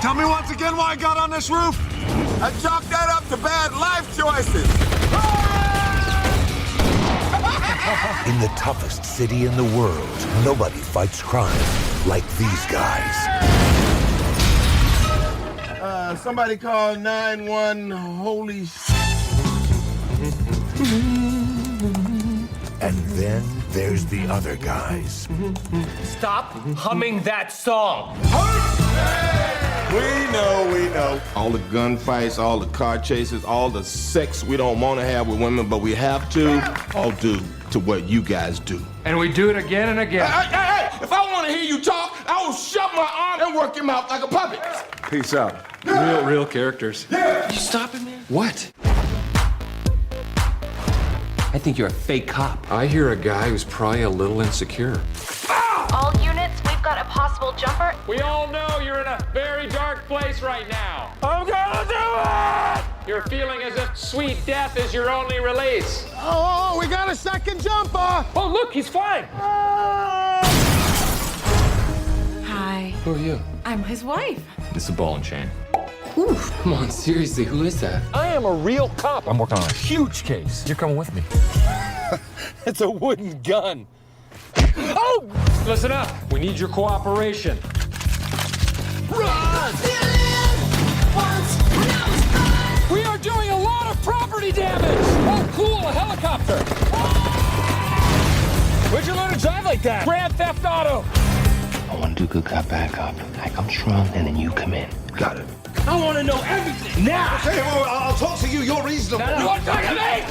Tell me once again why I got on this roof. I chalked that up to bad life choices. In the toughest city in the world, nobody fights crime like these guys. Somebody call 911. Holy sh... And then there's the other guys. Stop humming that song. We know. All the gunfights, all the car chases, all the sex we don't want to have with women, but we have to, all due to what you guys do. And we do it again and again. Hey, if I want to hear you talk, I will shove my arm and work your mouth like a puppet. Peace out. Real characters. You stopping me? What? I think you're a fake cop. I hear a guy who's probably a little insecure. All units, we've got a possible jumper. We all know you're in a very dark place right now. I'm gonna do it! You're feeling as if sweet death is your only release. Oh, we got a second jumper. Oh, look, he's flying. Hi. Who are you? I'm his wife. It's a ball and chain. Oof. Come on, seriously, who is that? I am a real cop. I'm working on a huge case. You're coming with me. It's a wooden gun. Oh! Listen up. We need your cooperation. Run! We are doing a lot of property damage. Oh, cool, a helicopter. Where'd you learn to drive like that? Grand Theft Auto. I want to do good cop, bad cop. I come strong, and then you come in. Got it. I want to know everything now. Okay, well, I'll talk to you. You're reasonable. You want to talk to me?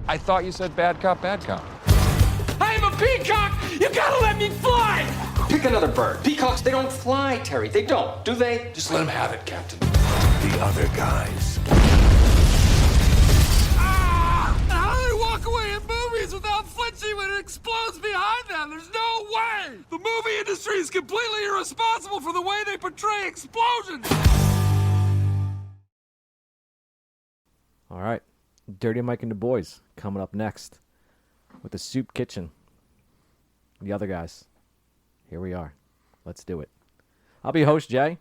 I thought you said bad cop, bad cop. I am a peacock. You gotta let me fly. Pick another bird. Peacocks, they don't fly, Terry. They don't, do they? Just let them have it, Captain. The other guys. How do they walk away in movies without flinching when it explodes behind them? There's no way. The movie industry is completely irresponsible for the way they portray explosions. All right. Dirty Mike and the Boys coming up next with the Soup Kitchen. The other guys. Here we are. Let's do it. I'll be host Jay.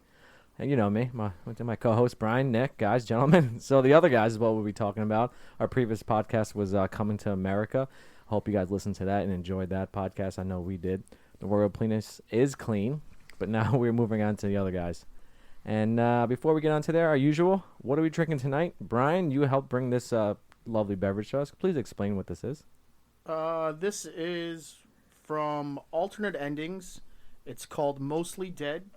And you know me, my co-host Brian, Nick, guys, gentlemen. So the other guys is what we'll be talking about. Our previous podcast was Coming to America. Hope you guys listened to that and enjoyed that podcast. I know we did. The Royal Penis is clean, but now we're moving on to the other guys. And before we get on to there, our usual, what are we drinking tonight? Brian, you helped bring this lovely beverage to us. Please explain what this is. This is from Alternate Endings. It's called Mostly Dead.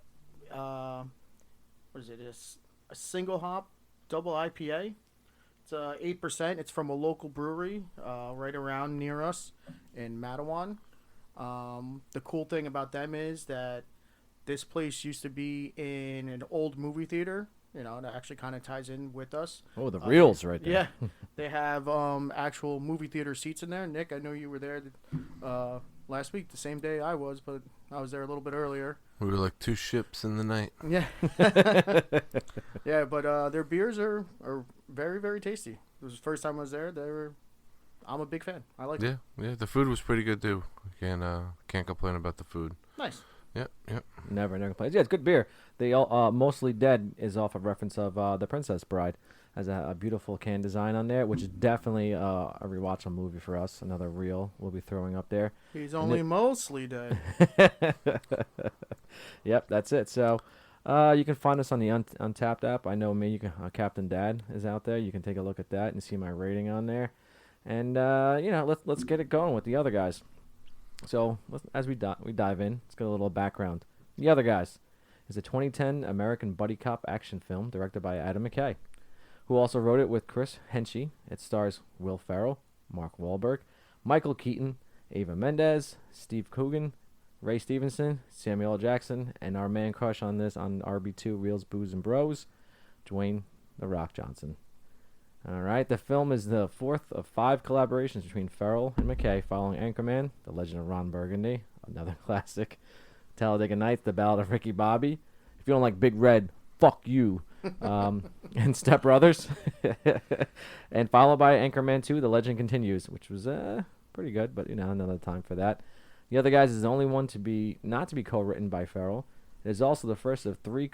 What is it? It's a single hop, double IPA. It's 8%. It's from a local brewery right around near us in Matawan. The cool thing about them is that this place used to be in an old movie theater. You know, that actually kind of ties in with us. Oh, the reels right there. Yeah. They have actual movie theater seats in there. Nick, I know you were there last week, the same day I was, but I was there a little bit earlier. We were like two ships in the night. Yeah. Yeah, but their beers are very, very tasty. It was the first time I was there. I'm a big fan. I like it. Yeah, the food was pretty good too. Can't complain about the food. Nice. Yep. Never complains. Yeah, it's good beer. They all Mostly Dead is off a reference of The Princess Bride. Has a beautiful can design on there, which is definitely a rewatchable movie for us. Another reel we'll be throwing up there. He's only mostly dead. Yep, that's it. So you can find us on the Untapped app. I know me. You can Captain Dad is out there. You can take a look at that and see my rating on there. And let's get it going with the other guys. So as we dive in, let's get a little background. The Other Guys is a 2010 American buddy cop action film directed by Adam McKay, who also wrote it with Chris Henchy. It stars Will Ferrell, Mark Wahlberg, Michael Keaton, Ava Mendez, Steve Coogan, Ray Stevenson, Samuel L. Jackson, and our man crush on this on RB2 Reels, Booze, and Bros, Dwayne The Rock Johnson. All right, the film is the fourth of 5 collaborations between Ferrell and McKay following Anchorman, The Legend of Ron Burgundy, another classic, Talladega Nights, The Ballad of Ricky Bobby. If you don't like Big Red, fuck you. And Step Brothers. And followed by Anchorman 2, The Legend Continues, which was pretty good, but another time for that. The Other Guys is the only one not to be co-written by Ferrell. It is also the first of 3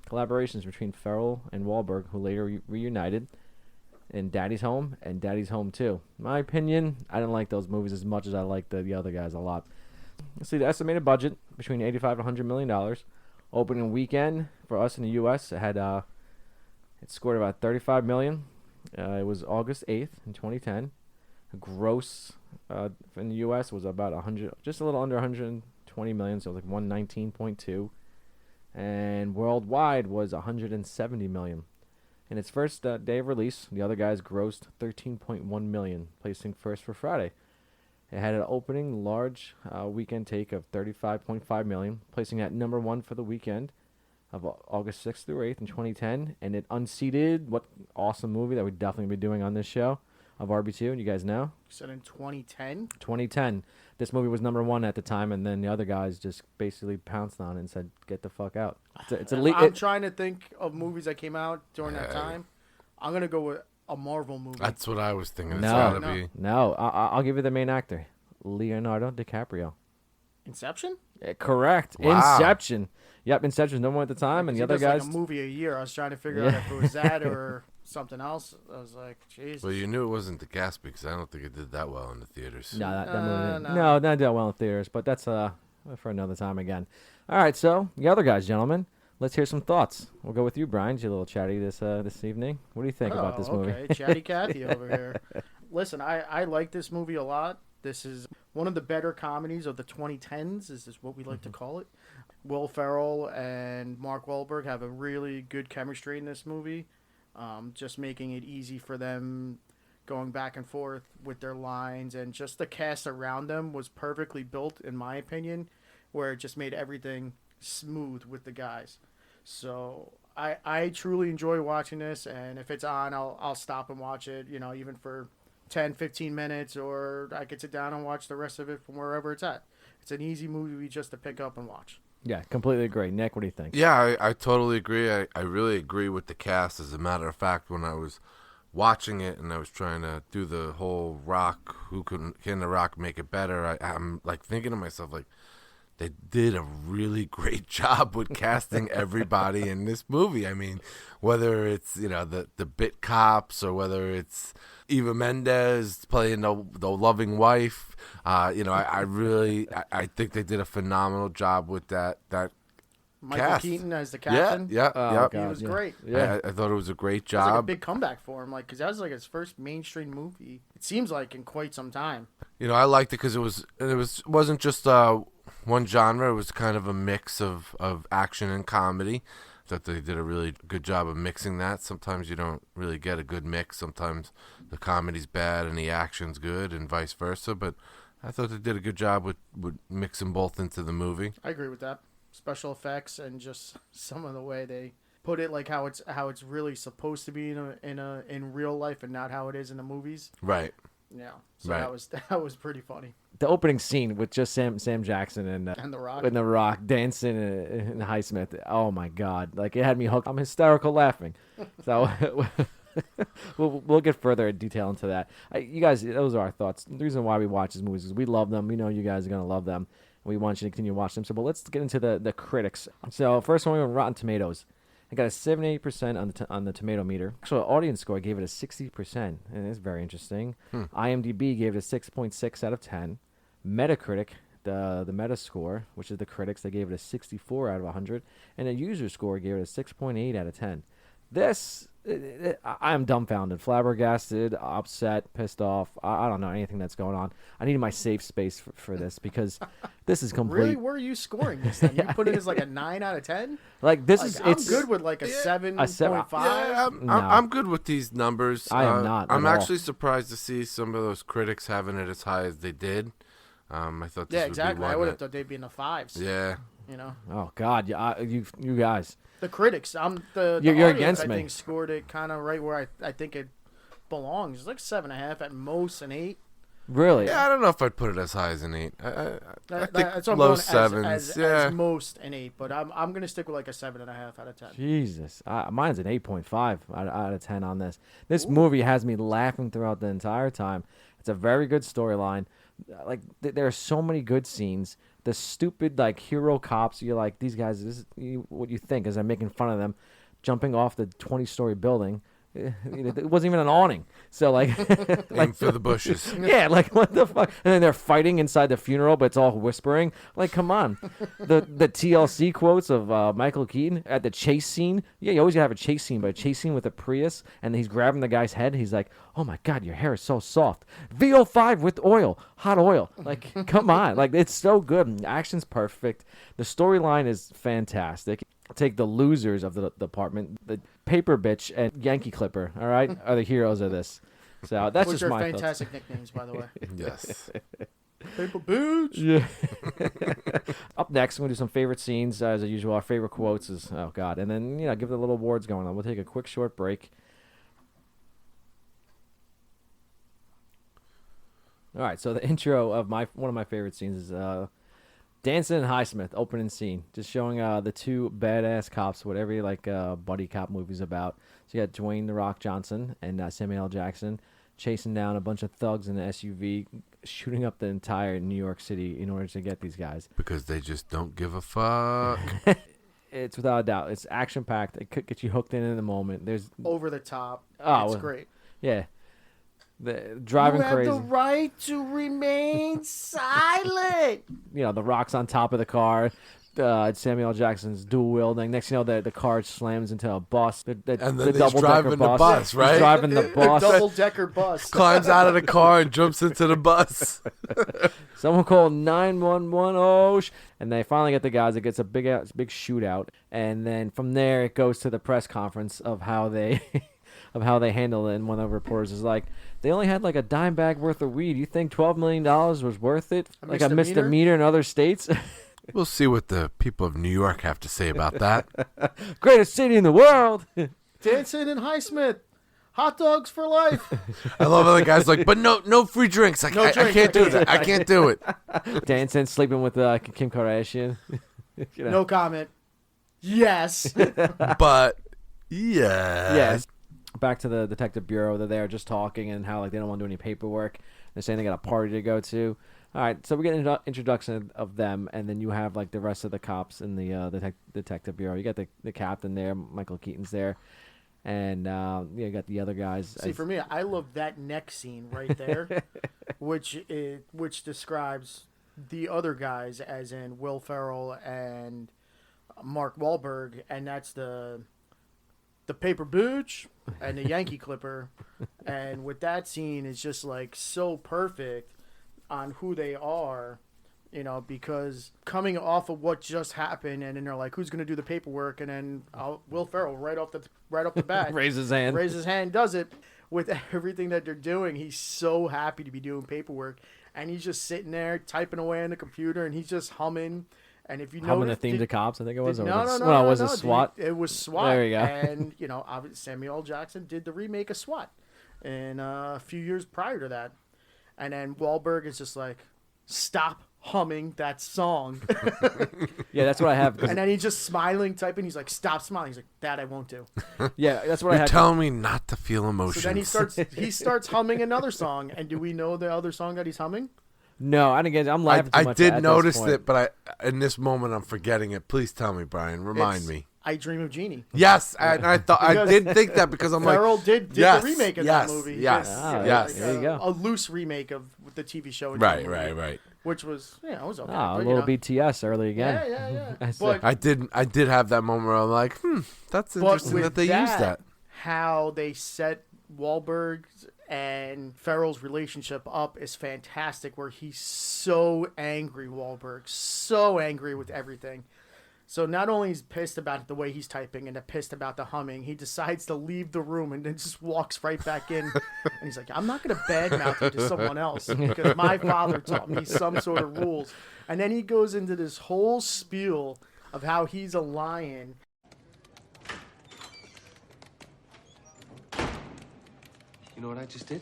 collaborations between Ferrell and Wahlberg, who later reunited in Daddy's Home and Daddy's Home 2. In my opinion, I didn't like those movies as much as I liked the Other Guys a lot. Let's see, the estimated budget between $85 and $100 million. Opening weekend for us in the U.S. it scored about $35 million. It was August 8th in 2010. The gross in the U.S. was about just a little under 120 million, so like 119.2. And worldwide was 170 million. In its first day of release, The Other Guys grossed 13.1 million, placing first for Friday. It had an opening large weekend take of 35.5 million, placing at number 1 for the weekend of August 6th through 8th in 2010. And it unseated, what awesome movie that we'd definitely be doing on this show, of RB2, and you guys know? You said in 2010? 2010. This movie was number 1 at the time, and then The Other Guys just basically pounced on it and said, get the fuck out. I'm trying to think of movies that came out during that time. I'm going to go with a Marvel movie. That's what I was thinking. No. I'll give you the main actor, Leonardo DiCaprio. Inception? Correct. Wow. Inception. Yep, Inception's number 1 at the time, and The Other Guys... like a movie a year. I was trying to figure out if it was that or something else. I was like, Jesus. Well, you knew it wasn't The Gatsby because I don't think it did that well in the theaters. No, that movie didn't. No, not that well in theaters, but that's for another time again. All right, so The Other Guys, gentlemen, let's hear some thoughts. We'll go with you, Brian. You're a little chatty this evening. What do you think about this movie? Okay, chatty Cathy over here. Listen, I like this movie a lot. This is one of the better comedies of the 2010s, is what we like to call it. Will Ferrell and Mark Wahlberg have a really good chemistry in this movie, just making it easy for them going back and forth with their lines, and just the cast around them was perfectly built, in my opinion, where it just made everything smooth with the guys. So I truly enjoy watching this, and if it's on, I'll stop and watch it, even for 10, 15 minutes, or I could sit down and watch the rest of it from wherever it's at. It's an easy movie just to pick up and watch. Yeah, completely agree. Nick, what do you think? Yeah, I totally agree. I really agree with the cast. As a matter of fact, when I was watching it and I was trying to do the whole Rock, can The Rock make it better, I'm like thinking to myself, like, they did a really great job with casting everybody in this movie. I mean, whether it's, the bit cops, or whether it's Eva Mendes playing the loving wife, I think they did a phenomenal job with that Michael cast. Keaton as the captain. Yeah. He was great. Yeah. I thought it was a great It was like a job. big comeback for him, because that was like his first mainstream movie. It seems like in quite some time. I liked it because it wasn't just one genre. It was kind of a mix of action and comedy. I thought they did a really good job of mixing that. Sometimes you don't really get a good mix. Sometimes the comedy's bad and the action's good, and vice versa. But I thought they did a good job with mixing both into the movie. I agree with that. Special effects and just some of the way they put it, like how it's really supposed to be in real life, and not how it is in the movies. Right. Yeah. So right. that was pretty funny. The opening scene with just Sam Jackson and The Rock. and The Rock dancing in Highsmith. Oh my God! Like, it had me hooked. I'm hysterical laughing. So we'll get further detail into that. You guys, those are our thoughts. The reason why we watch these movies is we love them. We know you guys are gonna love them. We want you to continue to watch them. So, but let's get into the critics. So, first one, Rotten Tomatoes. It got a 78% on the tomato meter. Actual audience score gave it a 60%, and it's very interesting. IMDb gave it a 6.6 out of 10. Metacritic, the Meta score, which is the critics, they gave it a 64 out of 100, and the user score gave it a 6.8 out of 10. This, I am dumbfounded, flabbergasted, upset, pissed off. I don't know anything that's going on. I need my safe space for this, because this is complete. Really? Where are you scoring this then? You put it as like a 9 out of 10? Like, this is, I'm good with like a 7.5. Yeah, I'm good with these numbers. I am not. I'm at actually all. surprised to see some of those critics having it as high as they did. I thought this would exactly. be one I would have thought they'd be in the 5s. Yeah. Oh God, you guys. The critics, the You're audience, against me. I think scored it kind of right where I think it belongs. It's like 7.5 at most, an 8. Really? Yeah, I don't know if I'd put it as high as an 8. I think That's what I'm low going 7s. as most an 8, but I'm gonna stick with like a 7.5 out of 10. Jesus, mine's an 8.5 out of 10 on this. This movie has me laughing throughout the entire time. It's a very good storyline. Like there are so many good scenes. The stupid like hero cops. You're like, these guys. This is what you think as I'm making fun of them, jumping off the 20-story building. It wasn't even an awning. So like, Aim for the bushes. Yeah, like what the fuck? And then they're fighting inside the funeral, but it's all whispering. Like, come on. The TLC quotes of Michael Keaton at the chase scene. Yeah, you always gotta have a chase scene, but a chase scene with a Prius, and he's grabbing the guy's head. He's like, "Oh my God, your hair is so soft." VO5 with oil, hot oil. Like, come on. Like, it's so good. The action's perfect. The storyline is fantastic. Take the losers of the department, the paper bitch and Yankee Clipper, all right, are the heroes of this. So that's Which just are my fantastic thoughts. nicknames, by the way. Yes. Paper booch. Yeah. Up next, we're going to do some favorite scenes. As usual, our favorite quotes is, oh, God. And then, give the little awards going on. We'll take a quick, short break. All right, so the intro of one of my favorite scenes is Danson and Highsmith, opening scene. Just showing the two badass cops, whatever you like buddy cop movies about. So you got Dwayne "The Rock" Johnson and Samuel L. Jackson chasing down a bunch of thugs in an SUV, shooting up the entire New York City in order to get these guys. Because they just don't give a fuck. It's without a doubt. It's action-packed. It could get you hooked in the moment. There's Over the top. Oh, It's great. Yeah. The driving crazy. You have the right to remain silent. The Rock's on top of the car. Samuel L. Jackson's dual wielding. Next thing you know, the car slams into a bus. And then he's driving the bus, right? He's driving the bus. Double-decker bus. Climbs out of the car and jumps into the bus. Someone called 911. Oh, and they finally get the guys. It gets a big shootout, and then from there it goes to the press conference of how they handle it. And one of the reporters is like, they only had like a dime bag worth of weed. You think $12 million was worth it? Like a misdemeanor in other states? We'll see what the people of New York have to say about that. Greatest city in the world. Danson and Highsmith. Hot dogs for life. I love how the guy's like, but no free drinks. I can't do that. I can't do it. Danson sleeping with Kim Kardashian. No comment. Yes. But yes. Back to the detective bureau. They're there just talking and how they don't want to do any paperwork. They're saying they got a party to go to. All right, so we get an introduction of them, and then you have the rest of the cops in the detective bureau. You got the captain there, Michael Keaton's there, and you got the other guys. See, for me, I love that next scene right there, which describes the other guys, as in Will Ferrell and Mark Wahlberg, and that's the paper booch and the Yankee Clipper, and with that scene is just so perfect on who they are, because coming off of what just happened, and then they're like, who's going to do the paperwork? And then Will Ferrell right off the bat raises his hand, does it. With everything that they're doing, he's so happy to be doing paperwork, and he's just sitting there typing away on the computer, and he's just humming. And if you know the theme to Cops, I think it was. No, was it SWAT? It was SWAT. There you go. And obviously Samuel L. Jackson did the remake of SWAT, and a few years prior to that. And then Wahlberg is just like, stop humming that song. Yeah, that's what I have. And then he's just smiling, typing. He's like, stop smiling. He's like, that I won't do. Yeah, that's what I You're had. telling me not to feel emotions. So then he starts humming another song. And do we know the other song that he's humming? No, I'm laughing too much. I did notice it, but in this moment I'm forgetting it. Please tell me, Brian. Remind me. I Dream of Jeannie. Yes, I thought I did think that because I'm Ferrell like, did the remake of that movie. Yes, yes. There you go. A loose remake of the TV show. Right. Which was, it was okay. A little BTS early again. Yeah. But I did have that moment where I'm like, that's interesting that they used that. How they set Wahlberg's and Ferrell's relationship up is fantastic, where he's so angry, Wahlberg, so angry with everything. So not only is he pissed about the way he's typing and pissed about the humming, he decides to leave the room and then just walks right back in. And he's like, I'm not going to badmouth you to someone else because my father taught me some sort of rules. And then he goes into this whole spiel of how he's a lion. You know what I just did?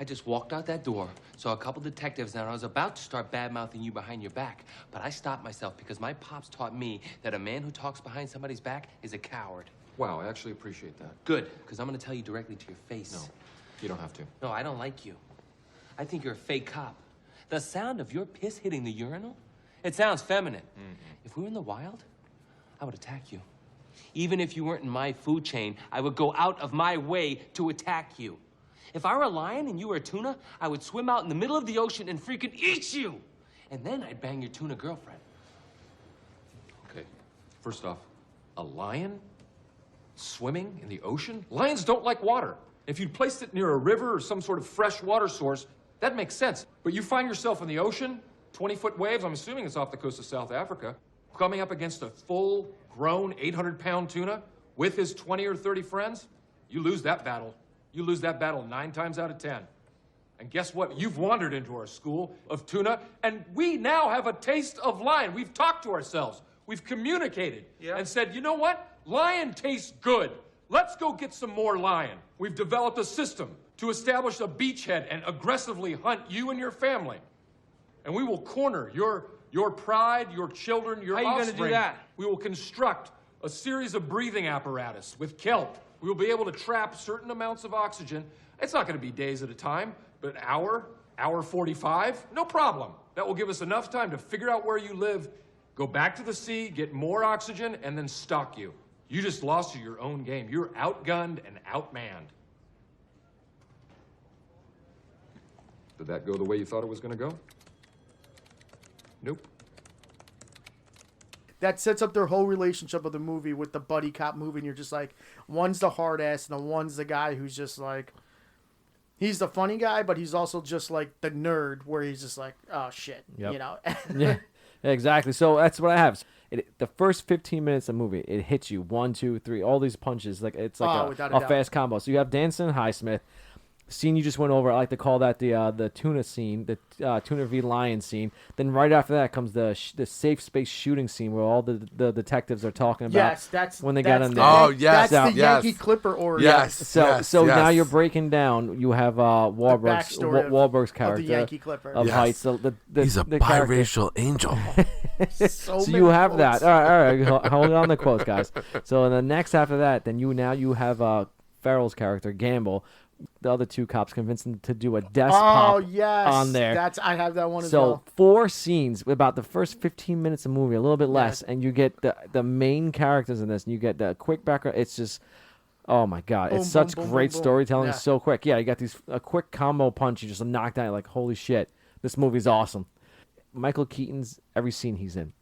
I just walked out that door, saw a couple detectives, and I was about to start bad-mouthing you behind your back. But I stopped myself because my pops taught me that a man who talks behind somebody's back is a coward. Wow, I actually appreciate that. Good, because I'm going to tell you directly to your face. No, you don't have to. No, I don't like you. I think you're a fake cop. The sound of your piss hitting the urinal? It sounds feminine. If we were in the wild, I would attack you. Even if you weren't in my food chain, I would go out of my way to attack you. If I were a lion and you were a tuna, I would swim out in the middle of the ocean and freaking eat you. And then I'd bang your tuna girlfriend. Okay, first off, a lion swimming in the ocean? Lions don't like water. If you'd placed it near a river or some sort of fresh water source, that makes sense. But you find yourself in the ocean, 20-foot waves, I'm assuming it's off the coast of South Africa, coming up against a full-grown 800-pound tuna with his 20 or 30 friends, you lose that battle. You lose that battle 9 times out of 10. And guess what? You've wandered into our school of tuna, and we now have a taste of lion. We've talked to ourselves. We've communicated and said, you know what? Lion tastes good. Let's go get some more lion. We've developed a system to establish a beachhead and aggressively hunt you and your family. And we will corner your pride, your children, your offspring. How are you gonna do that? We will construct a series of breathing apparatus with kelp. We will be able to trap certain amounts of oxygen. It's not going to be days at a time, but hour 45, no problem. That will give us enough time to figure out where you live, go back to the sea, get more oxygen, and then stalk you. You just lost your own game. You're outgunned and outmanned. Did that go the way you thought it was going to go? Nope. That sets up their whole relationship of the movie with the buddy cop movie, and you're just like, one's the hard ass, and the one's the guy who's just like, he's the funny guy, but he's also just like the nerd, where he's just like, oh shit, you know? Yeah, exactly. So that's what I have. The first 15 minutes of the movie, it hits you 1, 2, 3, all these punches. Like it's like a fast combo. So you have Danson and Highsmith. Scene you just went over, I like to call that the tuna scene, the tuna v lion scene. Then right after that comes the safe space shooting scene where all the detectives are talking about. Yes, that's when they got in there. Oh yes, that's the Yankee Clipper order. Yes. So now you're breaking down. You have Wahlberg's character of the Yankee Clipper of Heights. So he's a biracial angel. So you have that. All right. Hold on the quotes, guys. So in the next after that, then you have Farrell's character Gamble. The other two cops convinced him to do a desk pop on there. I have that one as well. So 4 scenes, about the first 15 minutes of the movie, a little bit less, and you get the main characters in this, and you get the quick background. It's just, oh my god, it's such great storytelling, so quick. Yeah, you got a quick combo punch, you just knock down, like, holy shit, this movie's awesome. Michael Keaton's every scene he's in.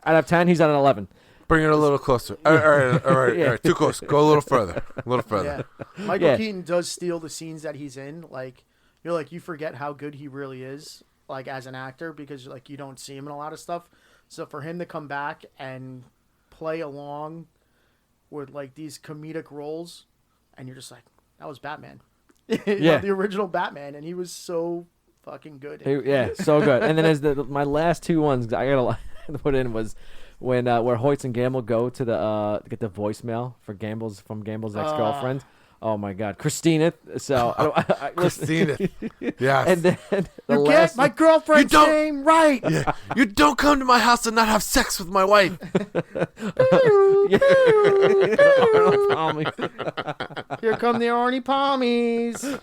Out of 10, he's at an 11. Bring it a little closer. All right. Too close. Go a little further. Yeah. Michael Keaton does steal the scenes that he's in. Like, you forget how good he really is, like, as an actor, because, like, you don't see him in a lot of stuff. So for him to come back and play along with, like, these comedic roles, and you're just like, that was Batman. The original Batman, and he was so fucking good. So good. And then as my last 2 ones I gotta put in was when where Hoyts and Gamble go to get the voicemail from Gamble's ex-girlfriend. Oh my God, Christina. So Christina. Yes. And then you get my girlfriend's name right. Yeah. You don't come to my house and not have sex with my wife. Here come the Arnie Palmies.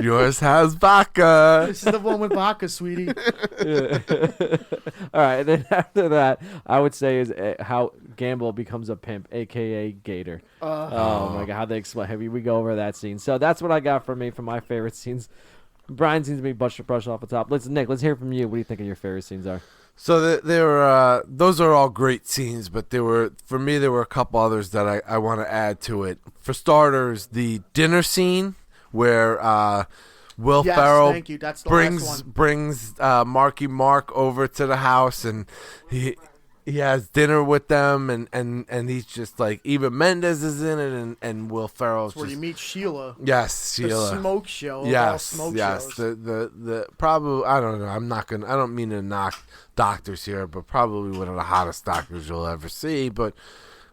Yours has vodka. This is the one with vodka, sweetie. All right, and then after that, I would say is how Gamble becomes a pimp, aka Gator. Oh my God, how they explain. We go over that scene. So that's what I got for my favorite scenes. Brian seems to be brushed off the top. Nick, let's hear from you. What do you think of your favorite scenes are? So those are all great scenes, but there were a couple others that I want to add to it. For starters, the dinner scene where Will Ferrell brings Marky Mark over to the house, and he has dinner with them, and he's just like, Eva Mendes is in it, and Will Ferrell's where you meet Sheila. Yes, Sheila. The smoke show. Yes, smoke yes. Shows. The probably, I don't know. I don't mean to knock doctors here, but probably one of the hottest doctors you'll ever see. But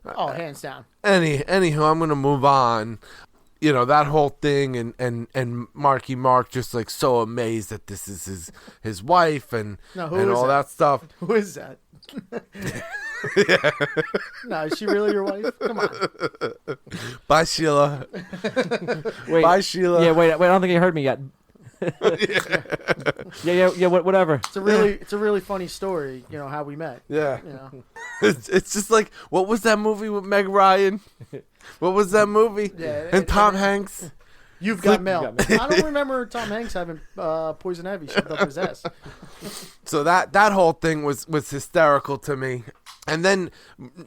hands down. Anywho, I'm gonna move on. You know, that whole thing, and Marky Mark just like so amazed that this is his wife and all that stuff. Who is that? No, is she really your wife? Come on. Bye, Sheila. Wait, bye, Sheila. Yeah, wait. I don't think you heard me yet. Yeah. Whatever. It's a really funny story. You know how we met. Yeah. You know. It's just like, what was that movie with Meg Ryan? What was that movie? Yeah, and Tom Hanks. You've got mail. I don't remember Tom Hanks having poison ivy shoved up his ass. So that whole thing was hysterical to me. And then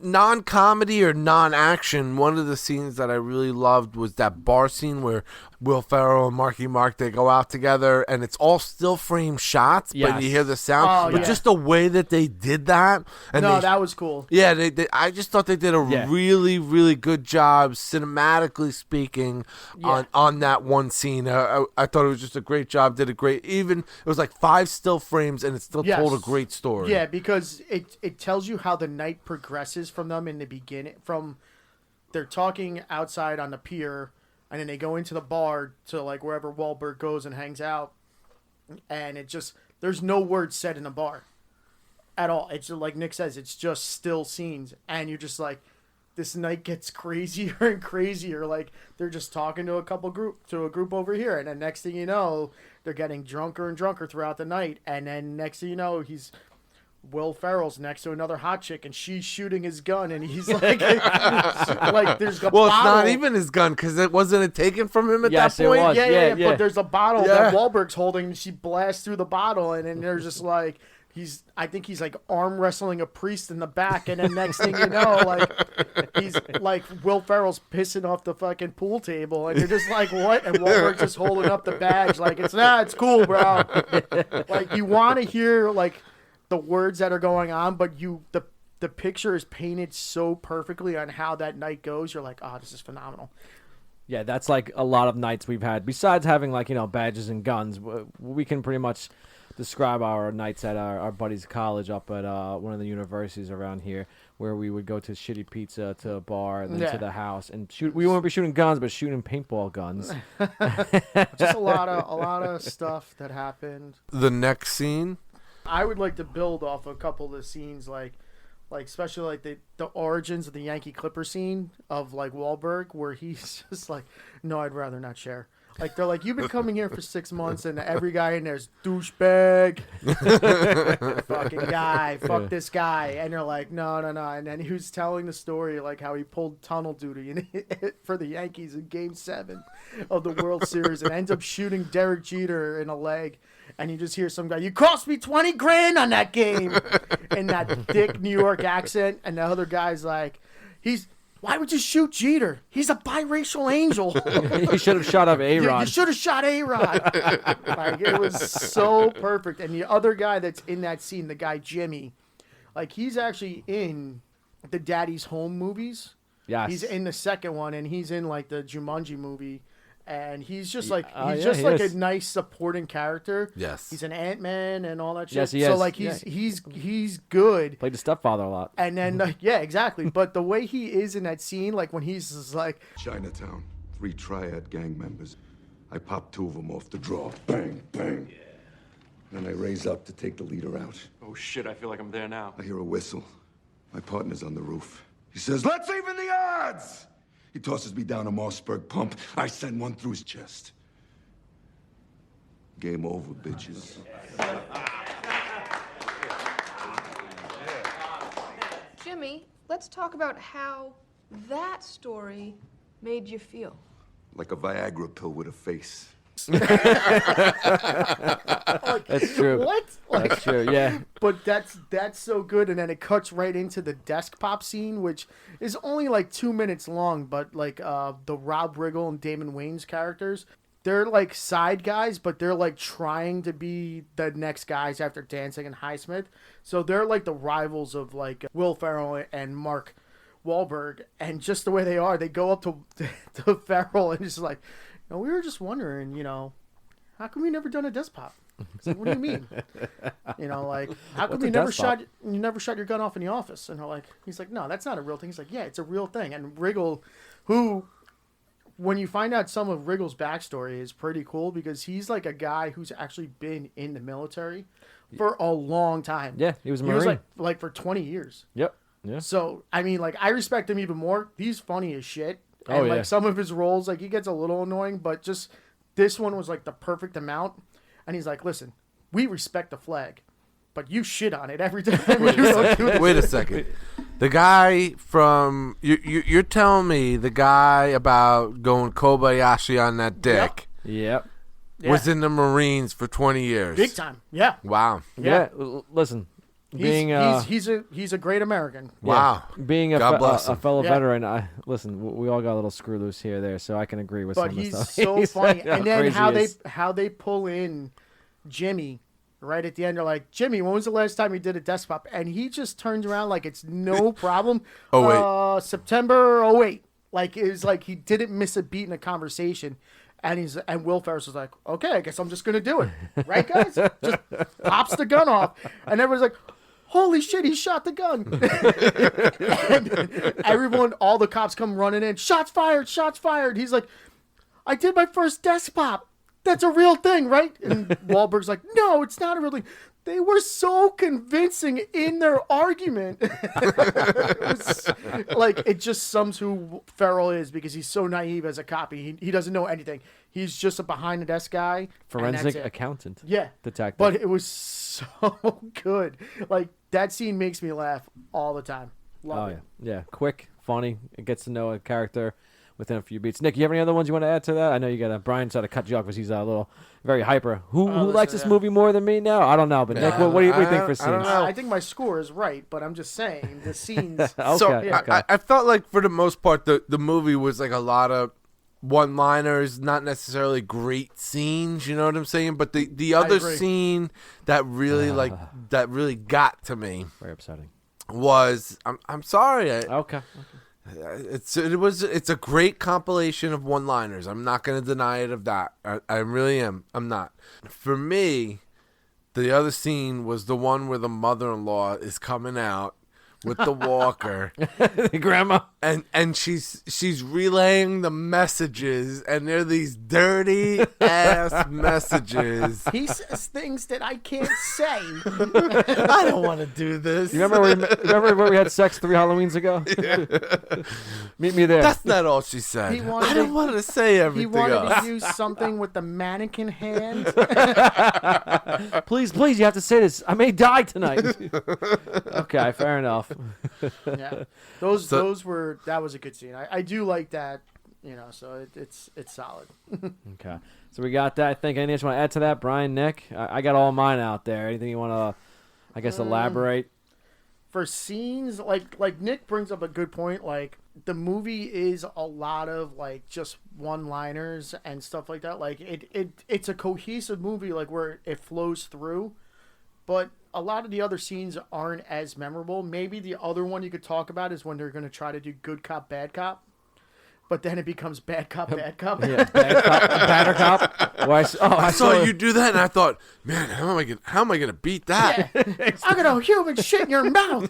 non-comedy or non-action, one of the scenes that I really loved was that bar scene where Will Ferrell and Marky Mark, they go out together, and it's all still frame shots, but you hear the sound. But just the way that they did that. And that was cool. Yeah, I just thought they did a really, really good job, cinematically speaking, on that one scene. I thought it was just a great job, did a great, even, it was like 5 still frames, and it still told a great story. Yeah, because it tells you how the night progresses from them in the beginning, from they're talking outside on the pier, and then they go into the bar to like wherever Wahlberg goes and hangs out, and it just, there's no words said in the bar at all. It's like Nick says, it's just still scenes, and you're just like, this night gets crazier and crazier. Like they're just talking to a group over here, and then next thing you know, they're getting drunker and drunker throughout the night, and then next thing you know, Will Ferrell's next to another hot chick, and she's shooting his gun, and he's like, like there's a bottle. It's not even his gun, because it wasn't taken from him at that point. It was. Yeah. But there's a bottle that Wahlberg's holding, and she blasts through the bottle, and then there's just like, I think he's like arm wrestling a priest in the back, and then next thing you know, like he's like Will Ferrell's pissing off the fucking pool table, and you're just like, what? And Wahlberg's just holding up the badge, like it's cool, bro. Like you want to hear like the words that are going on, but the picture is painted so perfectly on how that night goes. You're like, oh, this is phenomenal. Yeah, that's like a lot of nights we've had. Besides having like, badges and guns, we can pretty much describe our nights at our buddy's college up at one of the universities around here, where we would go to shitty pizza, to a bar, and then to the house and shoot. We won't be shooting guns, but shooting paintball guns. Just a lot of stuff that happened. The next scene, I would like to build off a couple of the scenes, like especially like the origins of the Yankee Clipper scene of like Wahlberg, where he's just like, no, I'd rather not share. Like they're like, you've been coming here for 6 months, and every guy in there's douchebag, fucking guy, fuck this guy, and they're like, no, and then he was telling the story like how he pulled tunnel duty for the Yankees in Game 7 of the World Series, and ends up shooting Derek Jeter in a leg. And you just hear some guy, you cost me $20,000 on that game, in that thick New York accent. And the other guy's like, why would you shoot Jeter? He's a biracial angel. You should have shot up A-Rod. You should have shot A-Rod. Like, it was so perfect. And the other guy that's in that scene, the guy Jimmy, like he's actually in the Daddy's Home movies. Yes. He's in the second one, and he's in like the Jumanji movie. And he's just like a nice supporting character. Yes, he's an Ant-Man and all that shit. Yes, he so is. like he's good. Played the stepfather a lot. And then yeah, exactly. But the way he is in that scene, like when he's just like Chinatown, 3 triad gang members. I pop 2 of them off the draw. Bang, bang. Yeah. Then I raise up to take the leader out. Oh shit! I feel like I'm there now. I hear a whistle. My partner's on the roof. He says, "Let's even the odds." He tosses me down a Mossberg pump. I send one through his chest. Game over, bitches. Jimmy, let's talk about how that story made you feel. Like a Viagra pill with a face. That's true. What? Like, that's true. Yeah. But that's so good, and then it cuts right into the desk pop scene, which is only like 2 minutes long. But like the Rob Riggle and Damon Wayans characters, they're like side guys, but they're like trying to be the next guys after Danzig and Highsmith. So they're like the rivals of like Will Ferrell and Mark Wahlberg, and just the way they are, they go up to Ferrell and just like, we were just wondering, how come we never done a desk pop? It's like, what do you mean? Like, how come you never shot your gun off in the office? And he's like, no, that's not a real thing. He's like, yeah, it's a real thing. And Riggle, who, when you find out some of Riggle's backstory, is pretty cool, because he's like a guy who's actually been in the military for a long time. Yeah, he was a Marine. He was like for 20 years. Yep. Yeah. So, I mean, like, I respect him even more. He's funny as shit. And, like, some of his roles, like, he gets a little annoying, but just this one was like the perfect amount. And he's like, listen, we respect the flag, but you shit on it every time. Wait a second. The guy from you're telling me the guy about going Kobayashi on that dick Yep. was in the Marines for 20 years. Big time. Yeah. Wow. Yeah. Listen, being he's a great American. Wow. Being a fellow Yeah. veteran, listen, we all got a little screw loose here there, so I can agree with But some of the he's stuff. so funny. And then crazy how they pull in Jimmy right at the end. They're like, Jimmy, when was the last time you did a desk pop? And he just turns around like it's no problem. September 08. Like it was like he didn't miss a beat in a conversation. And Will Ferrell was like, okay, I guess I'm just gonna do it. Right, guys? Just pops the gun off. And everyone's like, holy shit, he shot the gun. And everyone, all the cops come running in. Shots fired, shots fired. He's like, I did my first desk pop. That's a real thing, right? And Wahlberg's like, no, it's not a real thing. They were so convincing in their argument. It just sums who Ferrell is because he's so naive as a cop. He doesn't know anything. He's just a behind-the-desk guy. Forensic accountant. Yeah. Detective. But it was so good. Like, that scene makes me laugh all the time. Love it. Yeah. Quick, funny. It gets to know a character within a few beats. Nick, you have any other ones you want to add to that? I know you got Brian tried to cut you off because he's a little very hyper. Who likes this movie more than me now? I don't know, but Nick, what do you think for scenes? I don't know. I think my score is right, but I'm just saying the scenes. Okay. I felt like for the most part the movie was like a lot of one-liners, not necessarily great scenes. You know what I'm saying? But the other scene that really that really got to me, very upsetting, was I'm sorry. Okay. It's a great compilation of one-liners. I'm not going to deny it of that. I really am. I'm not. For me, the other scene was the one where the mother-in-law is coming out with the walker, grandma, and she's relaying the messages, and they're these dirty ass messages. He says things that I can't say. I don't want to do this. You remember when we had sex 3 Halloweens ago? Yeah. Meet me there. That's not all she said. I don't want to say everything. He wanted to use something with the mannequin hand. Please, you have to say this. I may die tonight. Okay, fair enough. Yeah, that was a good scene. I do like that, so it's solid. Okay, so we got that. I think anything else you want to add to that, Brian, Nick? I got all mine out there. Anything you want to, I guess, elaborate? For scenes, like Nick brings up a good point. Like the movie is a lot of like just one-liners and stuff like that. Like it's a cohesive movie, like where it flows through, but a lot of the other scenes aren't as memorable. Maybe the other one you could talk about is when they're going to try to do good cop, bad cop. But then it becomes bad cop, bad cop. Yeah, bad cop, badder cop. I saw you do that, and I thought, man, how am I gonna beat that? Yeah. I'm gonna human shit in your mouth.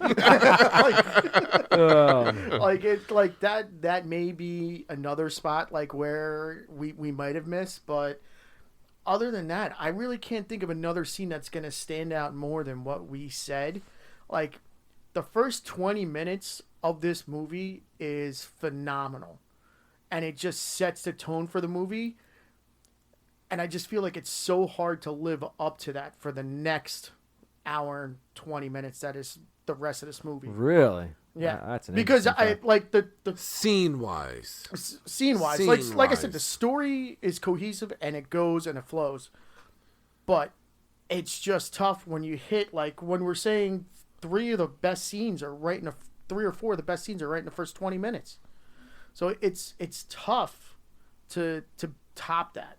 That may be another spot like where we might have missed, but other than that, I really can't think of another scene that's gonna stand out more than what we said. Like the first 20 minutes of this movie is phenomenal. And it just sets the tone for the movie. And I just feel like it's so hard to live up to that for the next hour and 20 minutes that is the rest of this movie. Really? Yeah. That's an because I like the scene-wise. Scene-wise. Like I said, the story is cohesive and it goes and it flows. But it's just tough when you hit, like when we're saying 3 or 4 of the best scenes are right in the first 20 minutes. So it's tough to top that,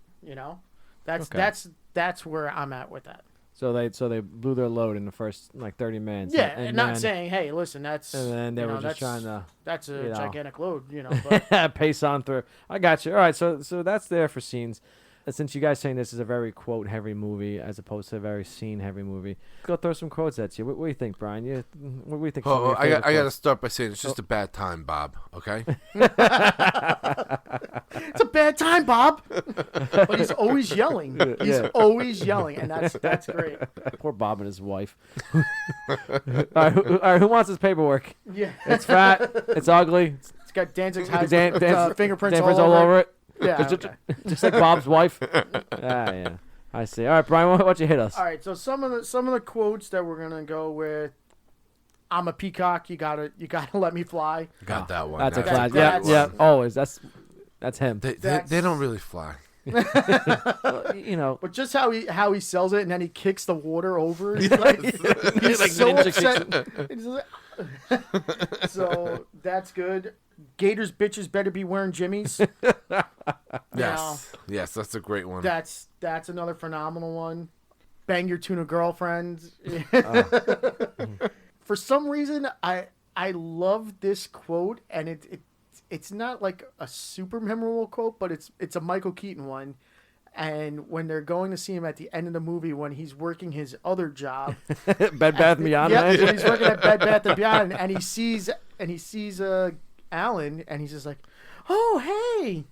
That's where I'm at with that. So they blew their load in the first 30 minutes. Yeah, and not saying, hey, listen, that's and then they were just trying to that's a gigantic load, but pace on through. I got you. All right, so that's there for scenes. Since you guys saying this is a very quote heavy movie as opposed to a very scene heavy movie, go throw some quotes at you. What do you think, Brian? What do you think? I got to start by saying it's just a bad time, Bob. Okay. It's a bad time, Bob. But he's always yelling. He's always yelling, and that's great. Poor Bob and his wife. All right, who wants his paperwork? Yeah. It's fat. It's ugly. It's got Danzig's fingerprints all over it. Yeah, okay. Just like Bob's wife. Yeah. I see. All right, Brian, why don't you hit us? All right, so some of the quotes that we're gonna go with. I'm a peacock. You gotta let me fly. Got that one. That's a class. That's- Yeah. Always. That's him. They don't really fly. You know, But just how he sells it, and then he kicks the water over. He's like, he's Like so ninja upset. He's like- so that's good. Gators bitches better be wearing jimmies. Yes, that's a great one. That's another phenomenal one. Bang your tuna girlfriend. For some reason, I love this quote, and it's not like a super memorable quote, but it's a Michael Keaton one. And when they're going to see him at the end of the movie, when he's working his other job, Bed Bath & Beyond. yeah, when he's working at Bed Bath & Beyond, and he sees Alan, and he's just like, "Oh, hey,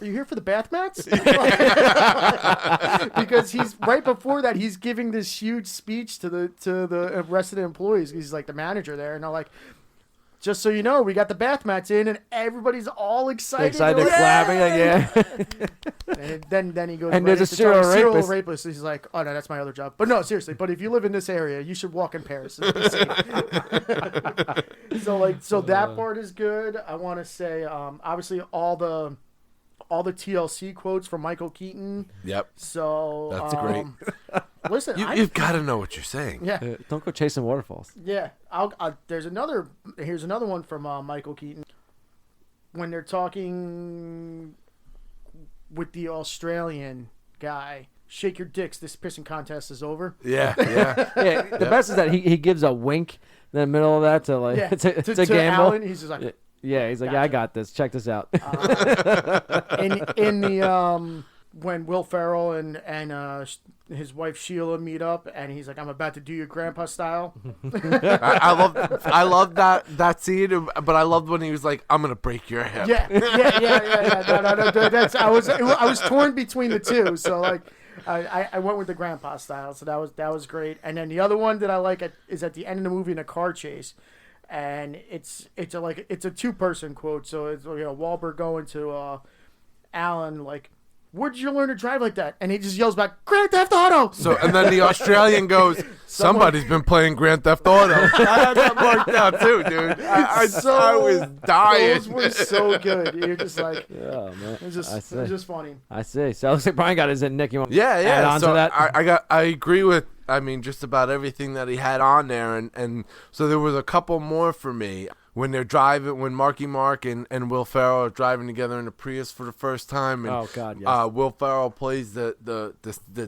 are you here for the bath mats?" Because he's right before that, he's giving this huge speech to the rest of the employees. He's like the manager there, and they're like, "Just so you know, we got the bath mats in," and everybody's all excited. They're clapping. Yeah. And then he goes, And right there's a into telling serial rapist. He's like, "Oh no, that's my other job." But no, seriously. But if you live in this area, you should walk in Paris. It's safe. So that part is good. I want to say, obviously all the TLC quotes from Michael Keaton. Yep. So That's great. Listen, You've got to know what you're saying. Yeah. Don't go chasing waterfalls. Yeah. Here's another one from Michael Keaton. When they're talking with the Australian guy, "Shake your dicks, this pissing contest is over." Yeah. The best is that he gives a wink in the middle of that to gamble. Alan, he's just like, yeah, he's like, Gotcha. "Yeah, I got this. Check this out." in the when Will Ferrell and his wife Sheila meet up, and he's like, "I'm about to do your grandpa style." I love that scene, but I loved when he was like, "I'm gonna break your hip." Yeah. No. That's I was torn between the two, so like I went with the grandpa style, so that was great. And then the other one that I like is at the end of the movie in a car chase, and it's a 2-person quote. So it's Wahlberg going to Alan like, "Where'd you learn to drive like that?" And he just yells back, "Grand Theft Auto!" So, and then the Australian goes, "Somebody's been playing Grand Theft Auto." That worked out too, dude. I was dying. Those were so good. You're just like, oh man, it was just funny. I see. So it looks like Brian got his in. Nick, you want add on so to that? I agree with, just about everything that he had on there, and so there was a couple more for me. When they're driving, when Marky Mark and Will Ferrell are driving together in a Prius for the first time, and Will Ferrell plays the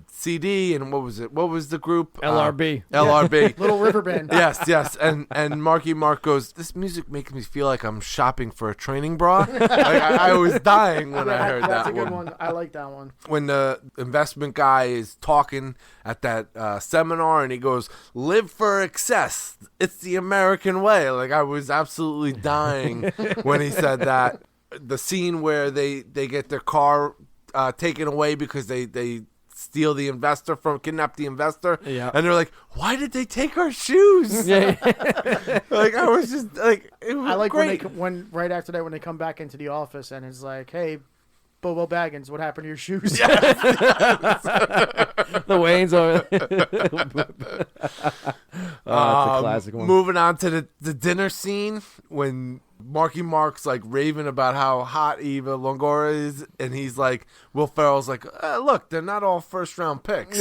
CD, and what was it? What was the group? LRB. LRB. Little River Band. Yes. And Marky Mark goes, "This music makes me feel like I'm shopping for a training bra." I was dying when I heard that's that a good one. I like that one. When the investment guy is talking at that seminar, and he goes, "Live for excess. It's the American way." Like, I was absolutely dying when he said that. The scene where they get their car taken away because they kidnap the investor, and they're like, "Why did they take our shoes?" Like, I was just like, it was I like great. when right after that when they come back into the office and it's like, "Hey, Bobo Baggins, what happened to your shoes?" The Waynes over there. That's a classic one. Moving on to the dinner scene when Marky Mark's like raving about how hot Eva Longoria is, and he's like, Will Ferrell's like, "Look, they're not all first-round picks."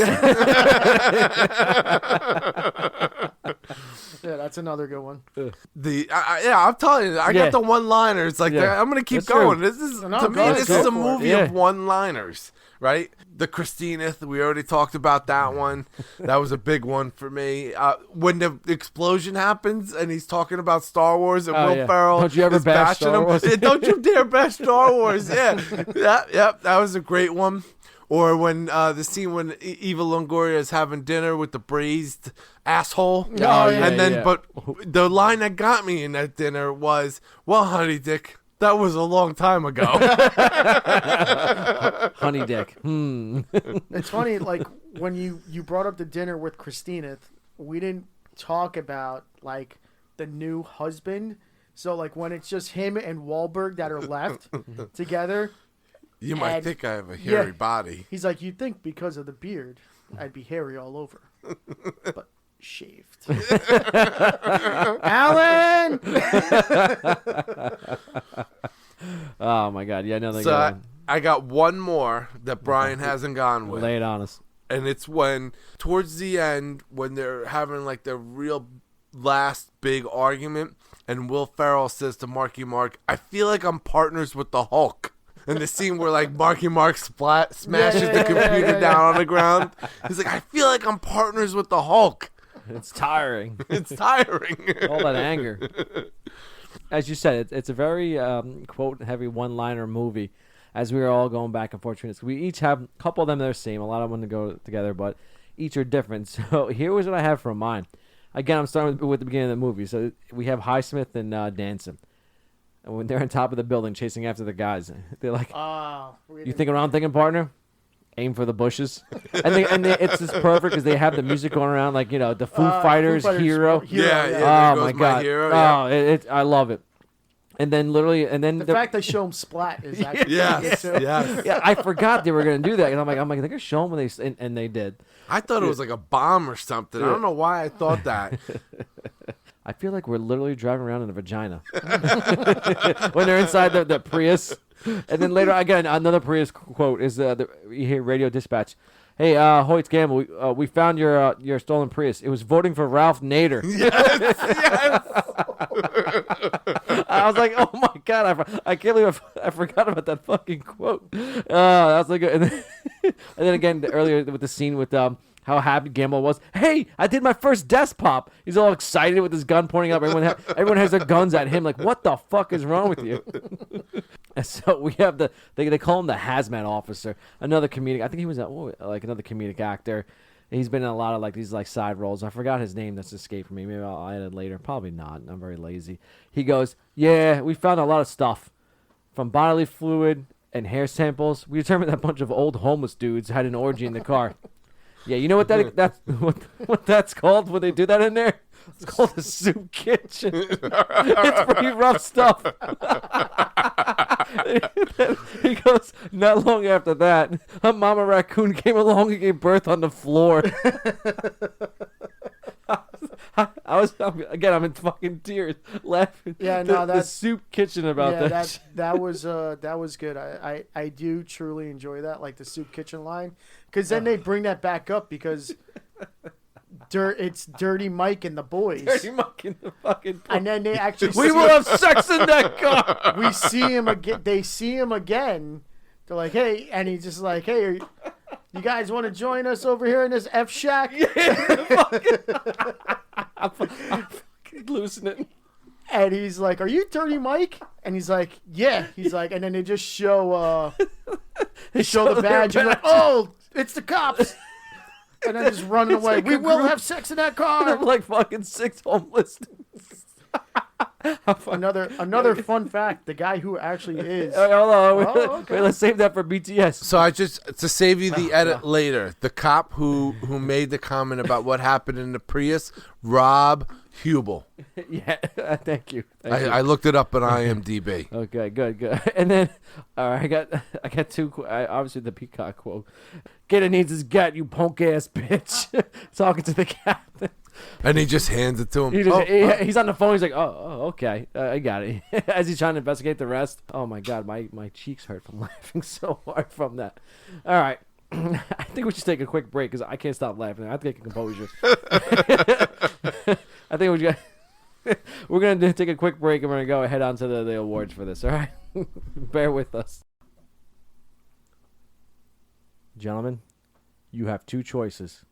Yeah, that's another good one. I'm telling you, I got the one-liners. Like, I'm gonna keep going. True. This is a movie of one-liners, right? The Christina, we already talked about that one. That was a big one for me. When the explosion happens and he's talking about Star Wars, and Will Ferrell Don't you ever is bash bashing Star him. Wars? Don't you dare bash Star Wars. Yeah, that was a great one. Or when the scene when Eva Longoria is having dinner with the braised asshole. But the line that got me in that dinner was, "Well, honey dick, that was a long time ago." Honey dick. It's funny, like when you brought up the dinner with Christina, we didn't talk about like the new husband. So like when it's just him and Wahlberg that are left together, You might And- think I have a hairy yeah. body. He's like, you'd think because of the beard, I'd be hairy all over. But shaved. Alan! Oh my God! Yeah, another So good I, one. I got one more that Brian hasn't gone with. Lay it on us. And it's when, towards the end, when they're having like the real last big argument, and Will Ferrell says to Marky Mark, I feel like I'm partners with the Hulk. And the scene where like Marky Mark smashes the computer down on the ground. He's like, I feel like I'm partners with the Hulk. It's tiring. It's tiring. All that anger. As you said, it's a very quote-heavy one-liner movie. As we are all going back and forth, we each have a couple of them that are the same, a lot of them to go together, but each are different. So here was what I have for mine. Again, I'm starting with the beginning of the movie. So we have Highsmith and Danson. And when they're on top of the building chasing after the guys, they're like, you thinking what I'm thinking, partner? Aim for the bushes. And it's just perfect because they have the music going around, like, the Foo Fighters, Hero. Yeah. Oh, my God. Hero, yeah. Oh, I love it. And then literally, The fact they show him splat is actually Yes, good, too. yes. yeah, I forgot they were going to do that. And I'm like, they're going to show them when and they did. I thought it was like a bomb or something. I don't know why I thought that. I feel like we're literally driving around in a vagina when they're inside the Prius. And then later, again, another Prius quote is you hear radio dispatch. Hey, Hoyt Gamble, we found your stolen Prius. It was voting for Ralph Nader. Yes. I was like, oh my God, I can't believe I forgot about that fucking quote. That was like, and then again earlier with the scene with how happy Gamble was. Hey, I did my first desk pop. He's all excited with his gun pointing up. Everyone has their guns at him. Like, what the fuck is wrong with you? And so we have they call him the hazmat officer. Another comedic. I think he was like another comedic actor. He's been in a lot of like these like side roles. I forgot his name. That's escaped from me. Maybe I'll add it later. Probably not. I'm very lazy. He goes, yeah, we found a lot of stuff from bodily fluid and hair samples. We determined that a bunch of old homeless dudes had an orgy in the car. Yeah, you know what that's what that's called when they do that in there? It's called a soup kitchen. It's pretty rough stuff. He goes, not long after that, a mama raccoon came along and gave birth on the floor. I'm in fucking tears laughing. Yeah, no, the soup kitchen about that. That was good. I do truly enjoy that, like the soup kitchen line, because then they bring that back up because it's Dirty Mike and the boys. Dirty Mike and the fucking boys. And then they actually we will have sex in that car. We see him again. They see him again. They're like, hey, and he's just like, hey, you guys want to join us over here in this F shack? I'm fucking losing it. And he's like, are you Dirty Mike? And he's like, yeah. He's like, and then they just show the badge. And like, oh, it's the cops. And then just running away. Like we will have sex in that car. I'm like fucking 6 homeless. Another fun fact: the guy who actually is. Hold on. Okay. Wait, let's save that for BTS. So to save you the edit later, the cop who made the comment about what happened in the Prius, Rob Hubel. Yeah, thank you. I looked it up on IMDb. Okay, good. And then, all right, I got two. Obviously, the peacock quote: "Gator needs his gat, you punk ass bitch." Talking to the captain. And he just hands it to him. He's on the phone. He's like, oh okay. I got it. As he's trying to investigate the rest. Oh, my God. My cheeks hurt from laughing so hard from that. All right. I think we should take a quick break because I can't stop laughing. I have to get composure. I think we're going to take a quick break and we're going to go head on to the awards for this. All right? Bear with us. Gentlemen, you have two choices.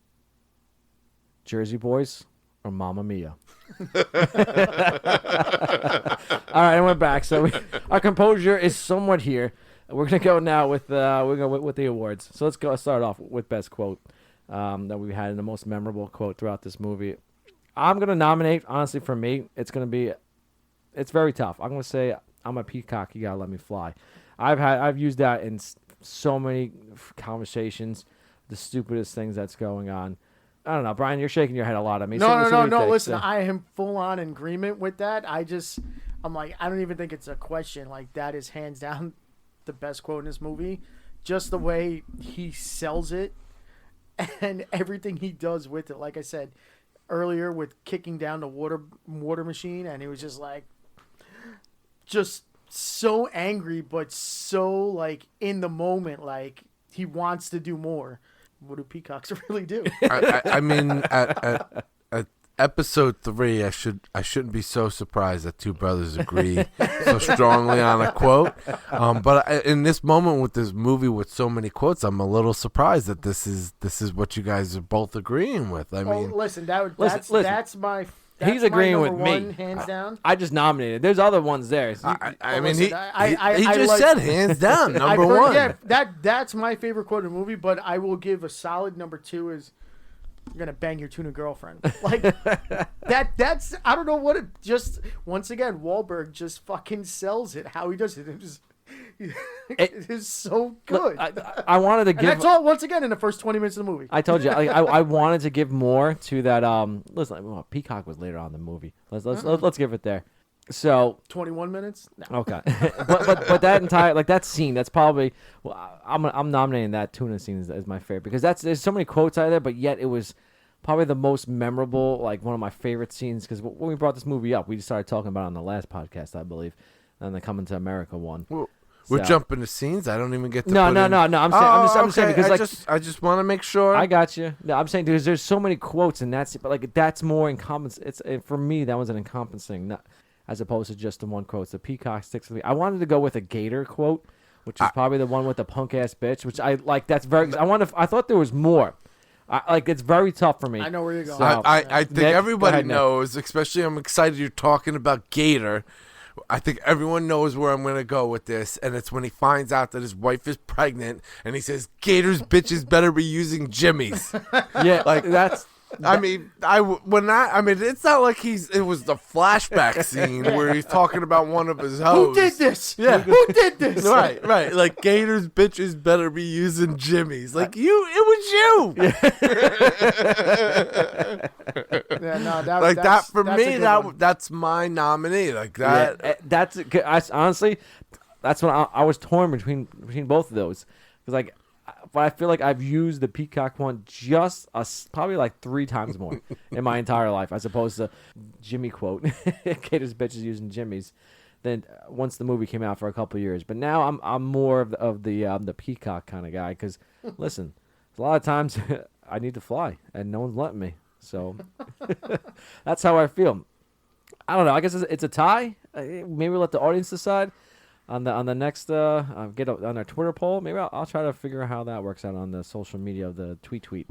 Jersey Boys or Mamma Mia. All right, and we're back. So our composure is somewhat here. We're gonna go now with the awards. So let's start off with best quote that we had in the most memorable quote throughout this movie. I'm gonna nominate. Honestly, for me, it's very tough. I'm gonna say I'm a peacock. You gotta let me fly. I've used that in so many conversations. The stupidest things that's going on. I don't know, Brian. You're shaking your head a lot at me. No. Listen, I am full on in agreement with that. I'm like, I don't even think it's a question. Like, that is hands down the best quote in this movie. Just the way he sells it and everything he does with it. Like I said earlier, with kicking down the water machine, and he was just like, just so angry, but so like in the moment, like he wants to do more. What do peacocks really do? I mean, at episode 3, I shouldn't be so surprised that two brothers agree so strongly on a quote. But in this moment with this movie with so many quotes, I'm a little surprised that this is what you guys are both agreeing with. I mean, listen, listen. that's my. He's agreeing with one, me. hands down. I just nominated. There's other ones there. I mean, listen, he just said hands down number one. Yeah, that's my favorite quote in the movie. But I will give a solid number 2 is, "You're gonna bang your tuna girlfriend." Like that's I don't know what it just. Once again, Wahlberg just fucking sells it. How he does it. It is so good. I wanted to give. And that's all. Once again, in the first 20 minutes of the movie. I told you, I wanted to give more to that. Listen, well, Peacock was later on in the movie. Let's give it there. So 21 minutes. No. Okay, but that entire that scene, that's probably. Well, I'm nominating that tuna scene as my favorite because there's so many quotes out of there, but yet it was probably the most memorable, like one of my favorite scenes. Because when we brought this movie up, we just started talking about it on the last podcast, I believe, and the Coming to America one. We're jumping to scenes. I don't even get to. No. I'm saying because I just want to make sure. I got you. No, I'm saying because there's so many quotes and that's more encompassing. It's for me that was an encompassing, not, as opposed to just the one quote. The peacock sticks with me. I wanted to go with a gator quote, which is probably the one with the punk ass bitch, which I like. That's very. I thought there was more. It's very tough for me. I know where you're going. So, I think Nick, everybody knows. Especially, I'm excited you're talking about Gator. I think everyone knows where I'm going to go with this, and it's when he finds out that his wife is pregnant, and he says, "Gator's bitches better be using Jimmy's." Yeah, that's. I mean, it's not like it was the flashback scene where he's talking about one of his hoes. Who did this? Yeah. Who did this? Right. Like, Gator's bitches better be using Jimmy's. Like, it was you. Yeah, no, that's my nominee. Like that. Yeah, honestly, that's when I was torn between both of those. Because, but I feel like I've used the peacock one just probably like 3 times more in my entire life, as opposed to Jimmy quote, "Gator's bitches using Jimmy's," than once the movie came out for a couple of years. But now I'm more of the peacock kind of guy because listen, a lot of times I need to fly and no one's letting me, so that's how I feel. I don't know. I guess it's a tie. Maybe we'll let the audience decide. On the next get on our Twitter poll, maybe I'll try to figure out how that works out on the social media of the tweet.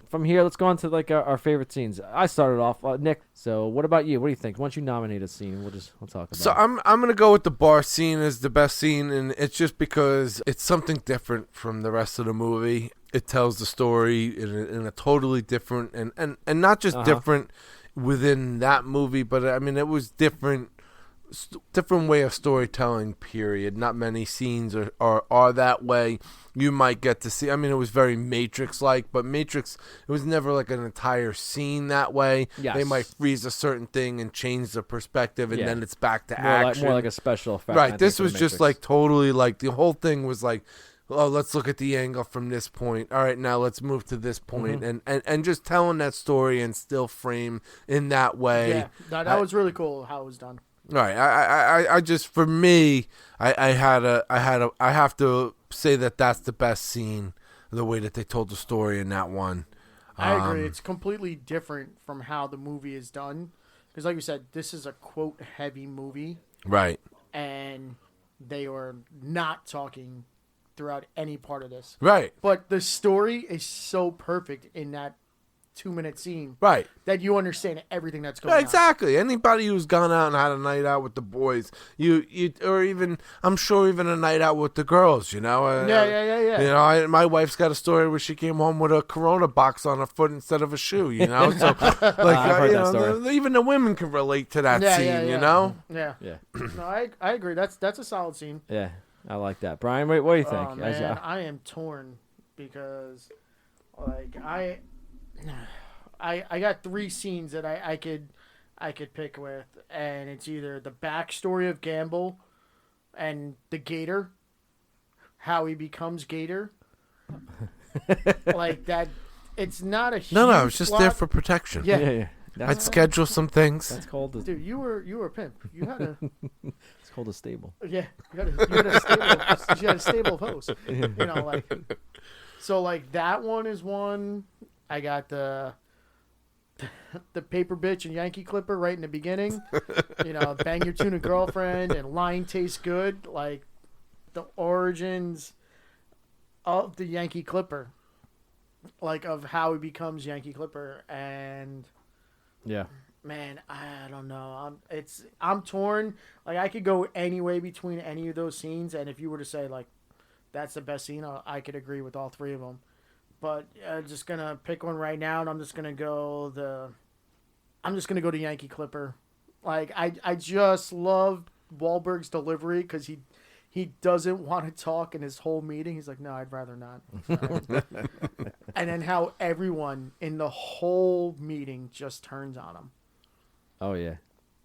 From here, let's go on to our favorite scenes. I started off, Nick. So what about you? What do you think? Once you nominate a scene, we'll talk about it. So I'm gonna go with the bar scene as the best scene, and it's just because it's something different from the rest of the movie. It tells the story in a totally different and not just different within that movie, but I mean it was different way of storytelling, period. Not many scenes are that way. You might get to see, I mean, it was very Matrix-like, but Matrix, it was never like an entire scene that way. Yes. They might freeze a certain thing and change the perspective, and then it's back to action. More like a special effect. Right, this was just like totally like, the whole thing was like, oh, let's look at the angle from this point. All right, now let's move to this point. And just telling that story and still frame in that way. Yeah, that was really cool how it was done. Right. I just, for me, I have to say that's the best scene, the way that they told the story in that one. I agree. It's completely different from how the movie is done. Because like you said, this is a quote heavy movie. Right. And they are not talking throughout any part of this. Right. But the story is so perfect in that 2-minute scene, right? That you understand everything that's going on. Exactly. Anybody who's gone out and had a night out with the boys, or even I'm sure even a night out with the girls, you know. Yeah. You know, my wife's got a story where she came home with a Corona box on her foot instead of a shoe. You know, so even the women can relate to that scene. You know. Yeah. No, I agree. That's a solid scene. Yeah, I like that. Brian, what do you think? Oh, man, I am torn because, like, I got 3 scenes that I could pick with, and it's either the backstory of Gamble and the Gator, how he becomes Gator. Like that, it's not a huge No, I was just plot. there for protection. Yeah. I'd schedule some things. That's called the. Dude, you were a pimp. You had a. It's called a stable. Yeah, you had a stable. You had a stable of hosts. You know, like. So like that one is one. I got the paper bitch and Yankee Clipper right in the beginning. You know, bang your tuna girlfriend and lying tastes good. Like the origins of the Yankee Clipper, like of how he becomes Yankee Clipper, and yeah, man, I don't know. I'm torn. Like I could go any way between any of those scenes, and if you were to say like that's the best scene, I could agree with all three of them. But I'm just gonna pick one right now, and I'm just gonna go to Yankee Clipper. Like I just love Wahlberg's delivery because he doesn't want to talk in his whole meeting. He's like, no, I'd rather not. And then how everyone in the whole meeting just turns on him. Oh yeah,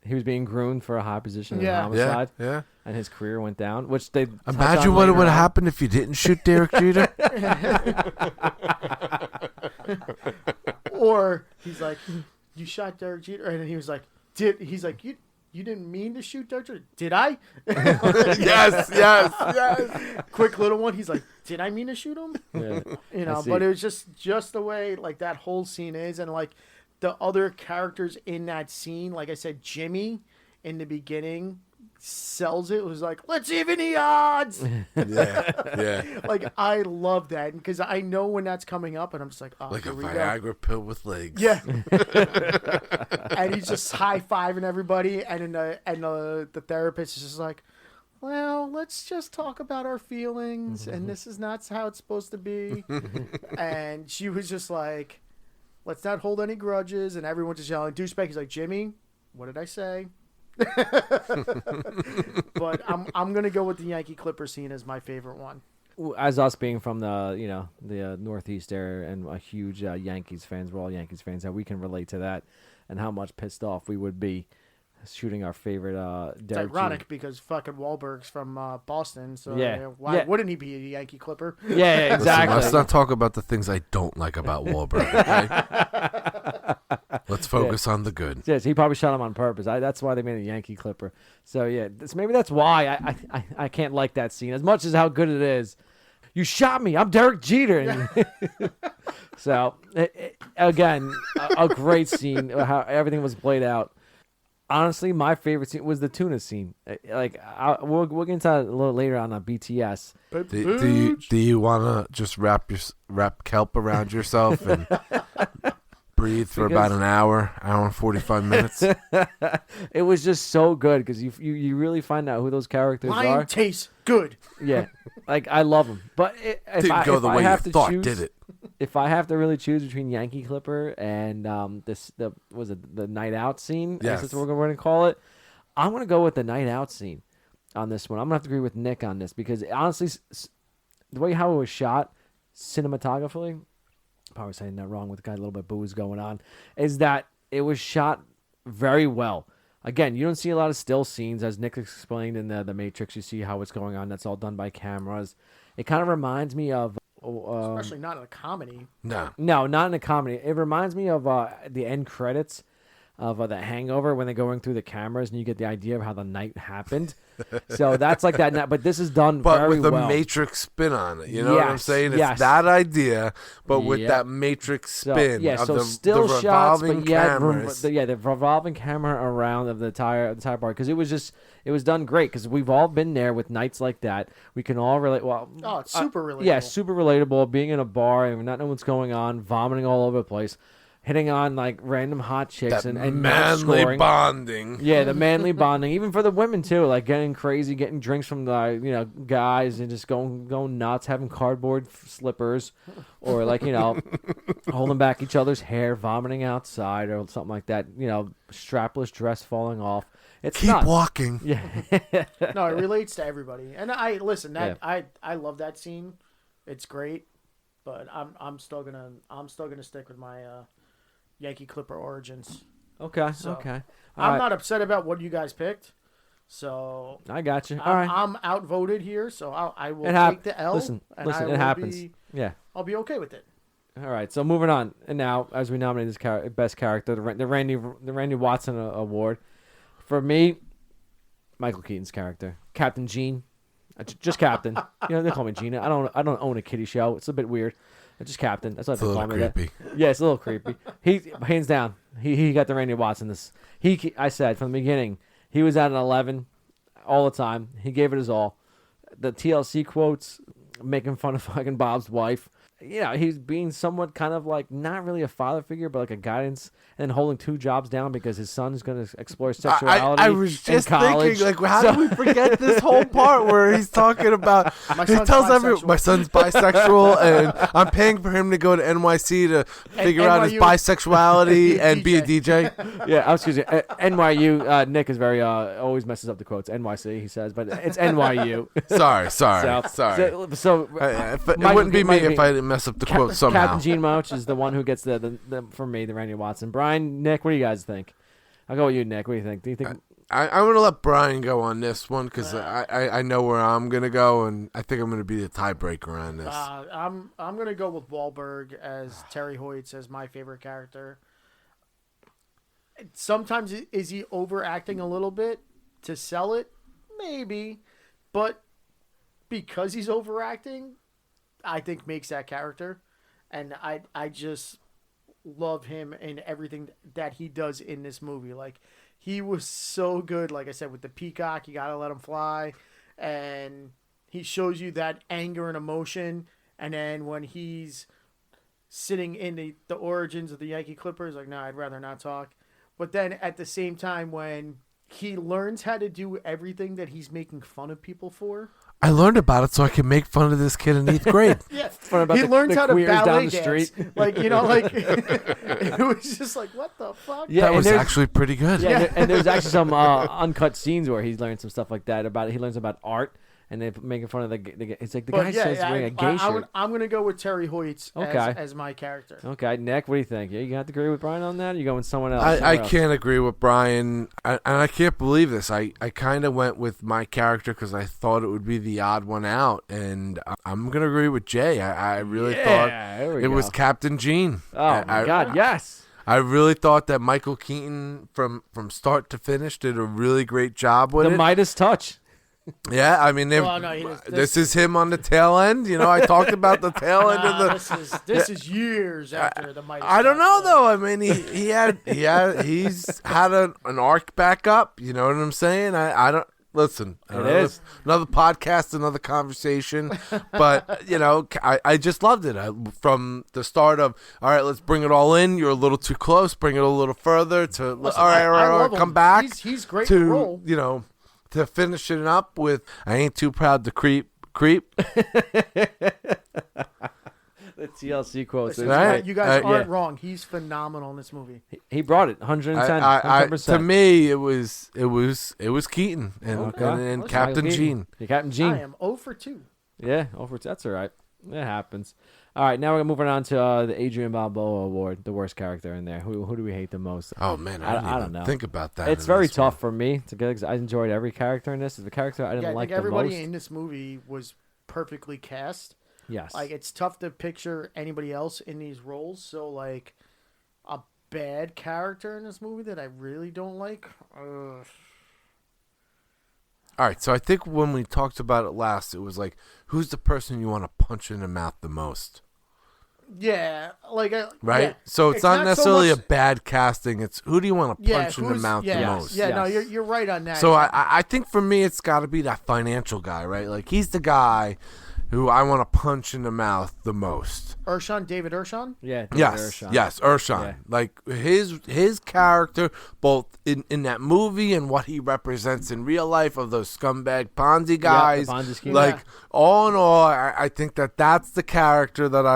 he was being groomed for a high position in Yeah. homicide. Yeah. And his career went down, which they touch Imagine on what later would have on. happened if you didn't shoot Derek Jeter. Or he's like, you shot Derek Jeter, and then he was like, you didn't mean to shoot Derek Jeter, did I? yes. Quick little one. He's like, did I mean to shoot him? Yeah. You know, I see. but it was just the way like that whole scene is, and like the other characters in that scene. Like I said, Jimmy in the beginning sells it. It was like, let's even the odds. Yeah. Like I love that because I know when that's coming up, and I'm just like, oh, Like a here we go. Viagra pill with legs. Yeah. And he's just high fiving everybody, and the therapist is just like, well, let's just talk about our feelings, and this is not how it's supposed to be. And she was just like, let's not hold any grudges, and everyone just yelling, douchebag. He's like, Jimmy, what did I say? But I'm gonna go with the Yankee Clipper scene as my favorite one. As us being from the Northeast area and a huge Yankees fans, we're all Yankees fans, that we can relate to that and how much pissed off we would be shooting our favorite It's Derek ironic Jeter. because fucking Wahlberg's from Boston, so Yeah. why Yeah. wouldn't he be a Yankee Clipper? Yeah, exactly. Listen, let's not talk about the things I don't like about Wahlberg. Okay? Let's focus on the good. Yes, he probably shot him on purpose. That's why they made a Yankee Clipper. So yeah, maybe that's why I can't like that scene as much as how good it is. You shot me. I'm Derek Jeter. And so again, a great scene. How everything was played out. Honestly, my favorite scene was the tuna scene. Like we'll get into that a little later on BTS. Do you want to just wrap kelp around yourself and breathe for about an hour and 45 minutes? It was just so good because you really find out who those characters Mine are. tastes good. Yeah, like I love them. But if Didn't go the way have you to thought, choose, did it? If I have to really choose between Yankee Clipper and the night out scene, I guess that's what we're going to call it. I'm going to go with the night out scene on this one. I'm going to have to agree with Nick on this because honestly, the way how it was shot, cinematographically, probably saying that wrong with the guy a little bit booze going on, is that it was shot very well. Again, you don't see a lot of still scenes, as Nick explained in the Matrix. You see how it's going on. That's all done by cameras. It kind of reminds me of... Especially not in a comedy. No, not in a comedy. It reminds me of the end credits of The Hangover when they're going through the cameras and you get the idea of how the night happened. So that's like that. But this is done very with well. a Matrix spin on it. You know what I'm saying? It's yes. that idea, but with Yep. that Matrix spin So, of so the still shots, revolving but cameras. the revolving camera around of the entire part because it was done great because we've all been there with nights like that. We can all relate. Well, Oh, it's super relatable. Yeah, super relatable. Being in a bar and not knowing what's going on, vomiting all over the place, hitting on like random hot chicks That and manly not scoring. bonding. Yeah, the manly bonding, even for the women too, like getting crazy, getting drinks from the guys and just going nuts, having cardboard slippers, or like holding back each other's hair, vomiting outside or something like that. Strapless dress falling off. It's Keep nuts. walking. Yeah. No, it relates to everybody, and I love that scene. It's great, but I'm still gonna stick with my Yankee Clipper origins. Okay. So, Okay. I'm not upset about what you guys picked. So I got you. All right. I'm outvoted here, so I will It take the L. Listen, and it happens. Yeah. I'll be okay with it. All right, so moving on, and now as we nominate this best character, the Randy Watson award, for me, Michael Keaton's character, Captain Gene, just Captain. They call me Gene. I don't own a kiddie show. It's a bit weird. It's just Captain. That's what they call me. Creepy. Yeah, it's a little creepy. He hands down. He got the Randy Watson. I said from the beginning he was at an 11 all the time. He gave it his all. The TLC quotes, making fun of fucking Bob's wife. He's being somewhat kind of like not really a father figure, but like a guidance, and holding 2 jobs down because his son is going to explore sexuality. I was just in college. thinking, like, how do we forget this whole part where he's talking about? He tells everyone, my son's bisexual, and I'm paying for him to go to NYC to figure out his bisexuality and be a DJ. Yeah, excuse me. NYU. Nick is very always messes up the quotes. NYC, he says, but it's NYU. Sorry. So it wouldn't be me if I didn't mess up the quote somehow. Captain Gene Mouch is the one who gets the for me, the Randy Watson. Brian, Nick, what do you guys think? I'll go with you, Nick. What do you think? Do you think I'm going to let Brian go on this one because I know where I'm going to go, and I think I'm going to be the tiebreaker on this. I'm going to go with Wahlberg as Terry Hoyts as my favorite character. Sometimes is he overacting a little bit to sell it? Maybe, but because he's overacting, I think makes that character, and I just love him in everything that he does in this movie. Like, he was so good. Like I said, with the peacock, you gotta let him fly, and he shows you that anger and emotion. And then when he's sitting in the origins of the Yankee Clippers, like, no, I'd rather not talk. But then at the same time, when he learns how to do everything that he's making fun of people for. I learned about it so I can make fun of this kid in 8th grade. Yeah, he learns how to ballet dance. Like, it was just like, what the fuck? Yeah, that was actually pretty good. Yeah, and there's actually some uncut scenes where he's learned some stuff like that about it. He learns about art, and they're making fun of the it's like the guy says wearing a gay shirt. I'm going to go with Terry Hoyts as my character. Okay, Nick, what do you think? You have to agree with Brian on that, or you go with someone else? I can't agree with Brian, and I can't believe this. I kind of went with my character because I thought it would be the odd one out, and I'm going to agree with Jay. I really thought it was Captain Gene. Oh, my God, yes. I really thought that Michael Keaton, from start to finish, did a really great job with it. The Midas touch. Yeah, I mean, this is him on the tail end. I talked about the tail end of the. This is years after the Midas. I don't know though. I mean, he's had an arc back up. You know what I'm saying? I don't listen. It is another podcast, another conversation. But I just loved it from the start of. All right, let's bring it all in. You're a little too close. Bring it a little further. To listen, all right, come back. He's great to role. To finish it up with, I ain't too proud to creep. The TLC quotes. Listen, you guys aren't wrong. He's phenomenal in this movie. He brought it 110. 100%. To me, it was Keaton and Captain Gene. Captain Gene. I am 0 for 2. Yeah, 0 for 2. That's all right. It happens. All right, now we're moving on to the Adrian Balboa Award, the worst character in there. Who do we hate the most? Oh man, I don't know. Think about that. It's very tough for me to get. I enjoyed every character in this. The character I didn't like the most. Everybody in this movie was perfectly cast. Yes. Like, it's tough to picture anybody else in these roles. So, like, a bad character in this movie that I really don't like. All right, so I think when we talked about it last, it was like, who's the person you want to punch in the mouth the most? Yeah, like right. Yeah. So it's not necessarily a bad casting. It's who do you want to punch in the mouth the most? Yeah, no, you're right on that. So I think for me, it's got to be that financial guy, right? Like, he's the guy who I want to punch in the mouth the most. David Ershon? Yeah. Ershon. Yes, Ershon. Yeah. Like, his character, both in that movie and what he represents in real life of those scumbag Ponzi guys. Yeah, the Ponzi scheme. Like, all in all, I think that's the character that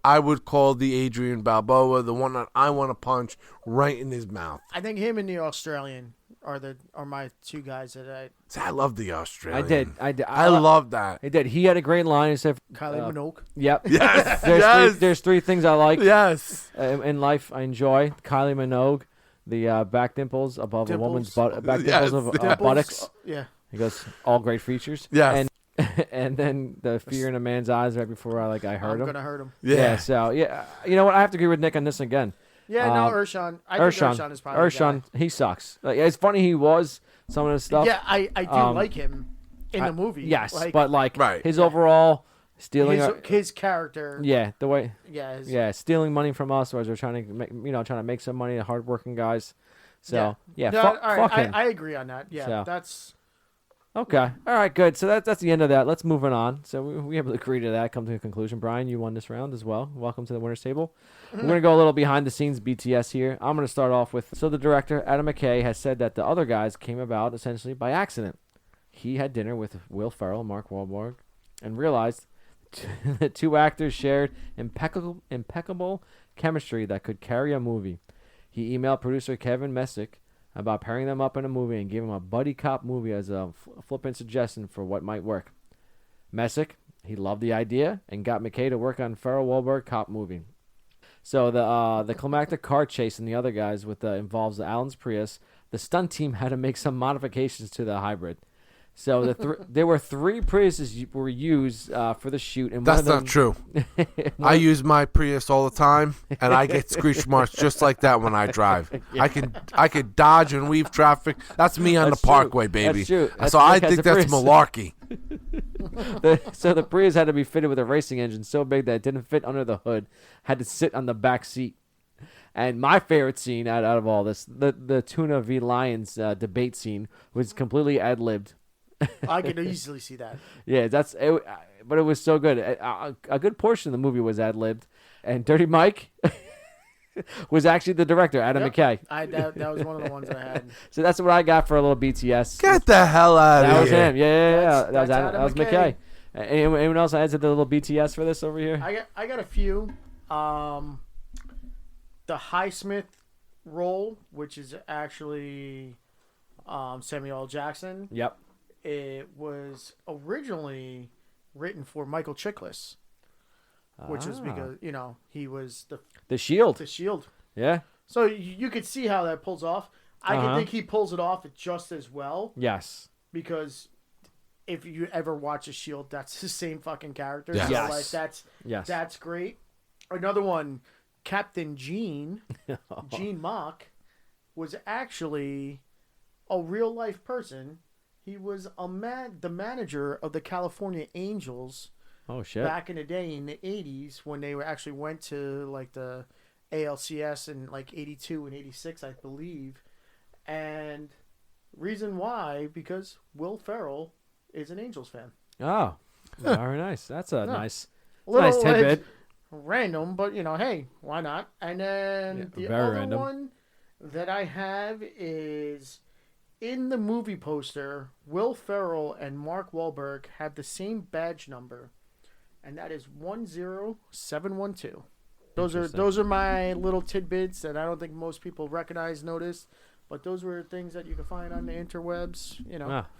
I would call the Adrian Balboa, the one that I want to punch right in his mouth. I think him and the Australian are my two guys that I love the Australian. I did. I love that. He did. He had a great line. He said, Kylie Minogue. Yep. Yes. There's 3 things I like. Yes. In life I enjoy: Kylie Minogue, the back dimples above a woman's Dimples. butt, back Yes, dimples of Dimples, buttocks. yeah. He goes, all great features. Yes. And then the fear in a man's eyes right before I hurt I'm him. gonna hurt him. Yeah. So yeah, you know what? I have to agree with Nick on this again. Yeah, no, Urshan. I think Urshan is probably the guy. He sucks. Like, it's funny he was some of the stuff. Yeah, I do like him in the movie. Yes, like, but like Right. his overall stealing his character. Yeah, the way. Yeah, stealing money from us, whereas we're trying to make some money. Hardworking guys. So yeah, No, fuck all right, him. I agree on that. Yeah, So. that's Okay. All right, good. So that's the end of that. Let's move on. So we able to agree to that, come to a conclusion. Brian, you won this round as well. Welcome to the winner's table. We're going to go a little behind the scenes BTS here. I'm going to start off with, so the director, Adam McKay, has said that the other guys came about essentially by accident. He had dinner with Will Ferrell and Mark Wahlberg and realized the two actors shared impeccable chemistry that could carry a movie. He emailed producer Kevin Messick about pairing them up in a movie and gave him a buddy cop movie as a flippant suggestion for what might work. Messick, he loved the idea and got McKay to work on Ferrell Wahlberg cop movie. So the climactic car chase and the other guys involves the Allen's Prius. The stunt team had to make some modifications to the hybrid. So there were 3 Priuses were used for the shoot. And That's one of them, not true. I use my Prius all the time, and I get screech marks just like that when I drive. Yeah. I could dodge and weave traffic. That's me on That's the true. Parkway, baby. That's true. So I Nick has think a that's Prius. malarkey. So the Prius had to be fitted with a racing engine so big that it didn't fit under the hood. Had to sit on the back seat. And my favorite scene out of all this, the Tuna v. Lions debate scene, was completely ad-libbed. I can easily see that. Yeah, but it was so good. A good portion of the movie was ad-libbed. And Dirty Mike was actually the director, Adam McKay. That was one of the ones I had. So that's what I got for a little BTS. Get the hell out of here. That was him. Yeah. That's That was Adam McKay. McKay. Anyone else adds to the little BTS for this over here? I got a few. The Highsmith role, which is actually Samuel L. Jackson. Yep. It was originally written for Michael Chiklis, which is because he was the Shield. The Shield. Yeah. So you could see how that pulls off. I can think he pulls it off just as well. Yes. Because if you ever watch a Shield, that's the same fucking character. Yes. So that's great. Another one, Captain Gene Mock, was actually a real life person. He was the manager of the California Angels. Oh shit! Back in the day in the 80s when they actually went to like the ALCS in like 82 and 86, I believe. And reason why, because Will Ferrell is an Angels fan. Oh, very nice. That's a nice Little tidbit. Random, but hey, why not? And then the other random one that I have is in the movie poster, Will Ferrell and Mark Wahlberg have the same badge number, and that is 10712. Those are my little tidbits that I don't think most people notice, but those were things that you can find on the interwebs,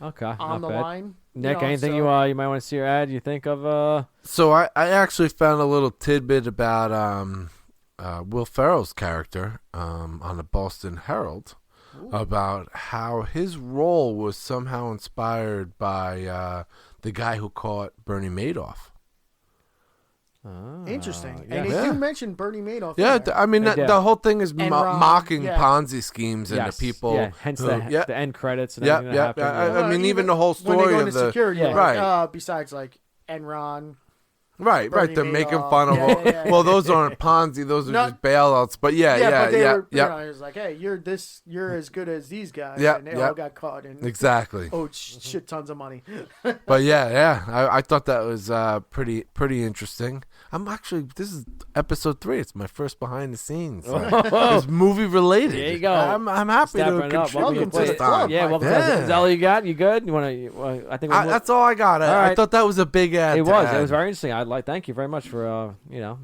okay, on the line. Nick, anything you might want to see or add? You think of? So I actually found a little tidbit about Will Ferrell's character on the Boston Herald. Ooh. About how his role was somehow inspired by the guy who caught Bernie Madoff. Interesting. And they do mention Bernie Madoff. Yeah, I mean, the whole thing is mocking Ponzi schemes and the people. Yeah, hence the end credits and everything that happened. I mean, even the whole story when they go of into the security, right. Besides like Enron. Right. They're making fun of all. Well, those aren't Ponzi; those are just bailouts. But but they were, it's like, hey, you're as good as these guys, and they all got caught and exactly. Shit tons of money. But I thought that was pretty interesting. This is episode 3. It's my first behind the scenes. It's movie related. There you go. I'm happy to contribute this time. Yeah, welcome. Is that all you got? You good? You want to? I think that's all I got. I thought that was a big ad. It was very interesting. Thank you very much for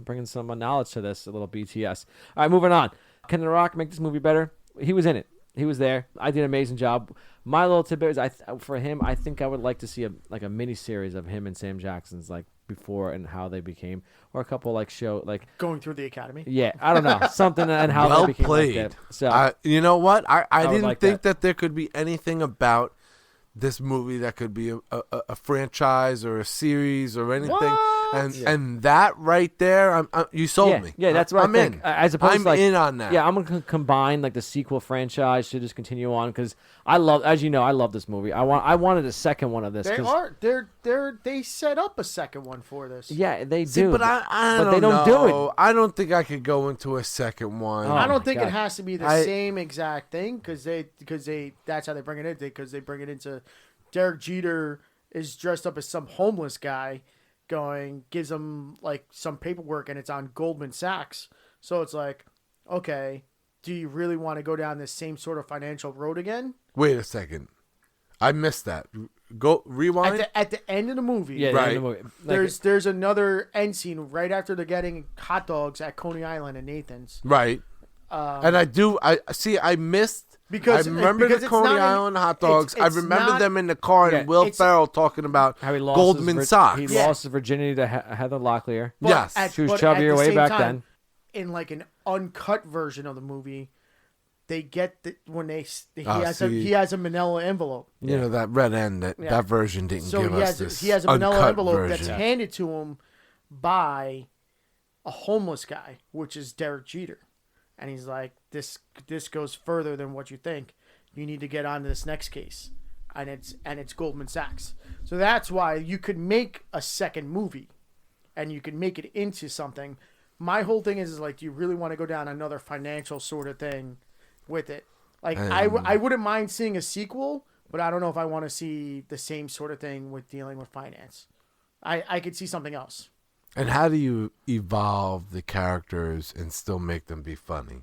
bringing some knowledge to this, a little BTS. All right, moving on. Can The Rock make this movie better? He was in it. He was there. I did an amazing job. My little tidbit is, for him, I think I would like to see a mini series of him and Sam Jackson's before and how they became, or a couple like show like Going through the academy. yeah, I don't know something and how Well they became played. like that. So you know what? I would didn't like think that. that there could be anything about this movie that could be a franchise or a series or anything. And that right there, you sold me. Yeah, that's what I'm I think. in. As opposed I'm to like, in on that. Yeah, I'm gonna combine like the sequel franchise to just continue on because I love, as you know, I love this movie. I wanted a second one of this. They set up a second one for this. Yeah, they See, do. but I they don't do it. I don't think I could go into a second one. Oh, I don't my think God. it has to be the same exact thing because they that's how they bring it in because they bring it into Derek Jeter is dressed up as some homeless guy gives him like some paperwork and it's on Goldman Sachs. So it's like, okay, do you really want to go down this same sort of financial road again? Wait a second. I missed that. Go rewind. At the end of the movie, Yeah, Right. the end of the movie. Like, there's another end scene right after they're getting hot dogs at Coney Island and Nathan's. Right. And I missed. Because I remember because the it's Coney not Island hot dogs. it's I remember not- them in the car Yeah, and Will it's- Ferrell talking about how he lost Goldman his Sachs. He lost his virginity to Heather Locklear. But Yes. She was but chubbier at the way same back time, then. In like an uncut version of the movie, they get when he see. has a manila envelope. You know that red end Yeah. that version didn't So give he us has this he has a manila uncut envelope version. that's handed to him by a homeless guy, which is Derek Jeter, and he's like, "This goes further than what you think. You need to get on to this next case," and it's Goldman Sachs. So that's why you could make a second movie, and you could make it into something. My whole thing is like, do you really want to go down another financial sort of thing with it? Like, I wouldn't mind seeing a sequel, but I don't know if I want to see the same sort of thing with dealing with finance. I could see something else. And how do you evolve the characters and still make them be funny?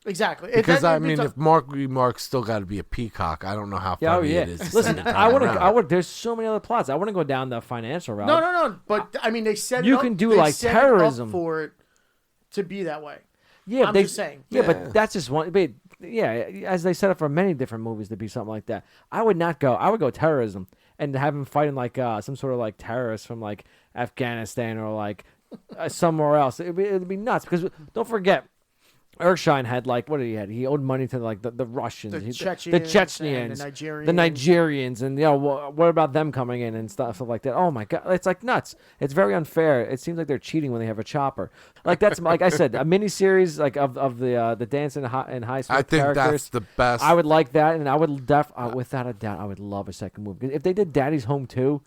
Exactly. Because if Mark's still got to be a peacock, I don't know how funny it is. to Listen, see it I come around. would. There's so many other plots. I want to go down the financial route. No. But I mean, they set You it up, can do they like set it up terrorism. for it to be that way. Yeah, I'm they, just saying. Yeah, but that's just one. But yeah, as they set up for many different movies to be something like that. I would not go. I would go terrorism and have him fighting like some sort of like terrorist from like Afghanistan or like somewhere else. It'd be nuts because don't forget. Erskine had like what did he had? He owed money to like the Russians, The the Chechens and Chechens, the Nigerians, and what about them coming in and stuff like that? Oh my God, it's like nuts. It's very unfair. It seems like they're cheating when they have a chopper. Like that's like I said, a miniseries like of the dance and high school. I think characters. that's the best. I would like that, and I would without a doubt, I would love a second movie. If they did Daddy's Home 2,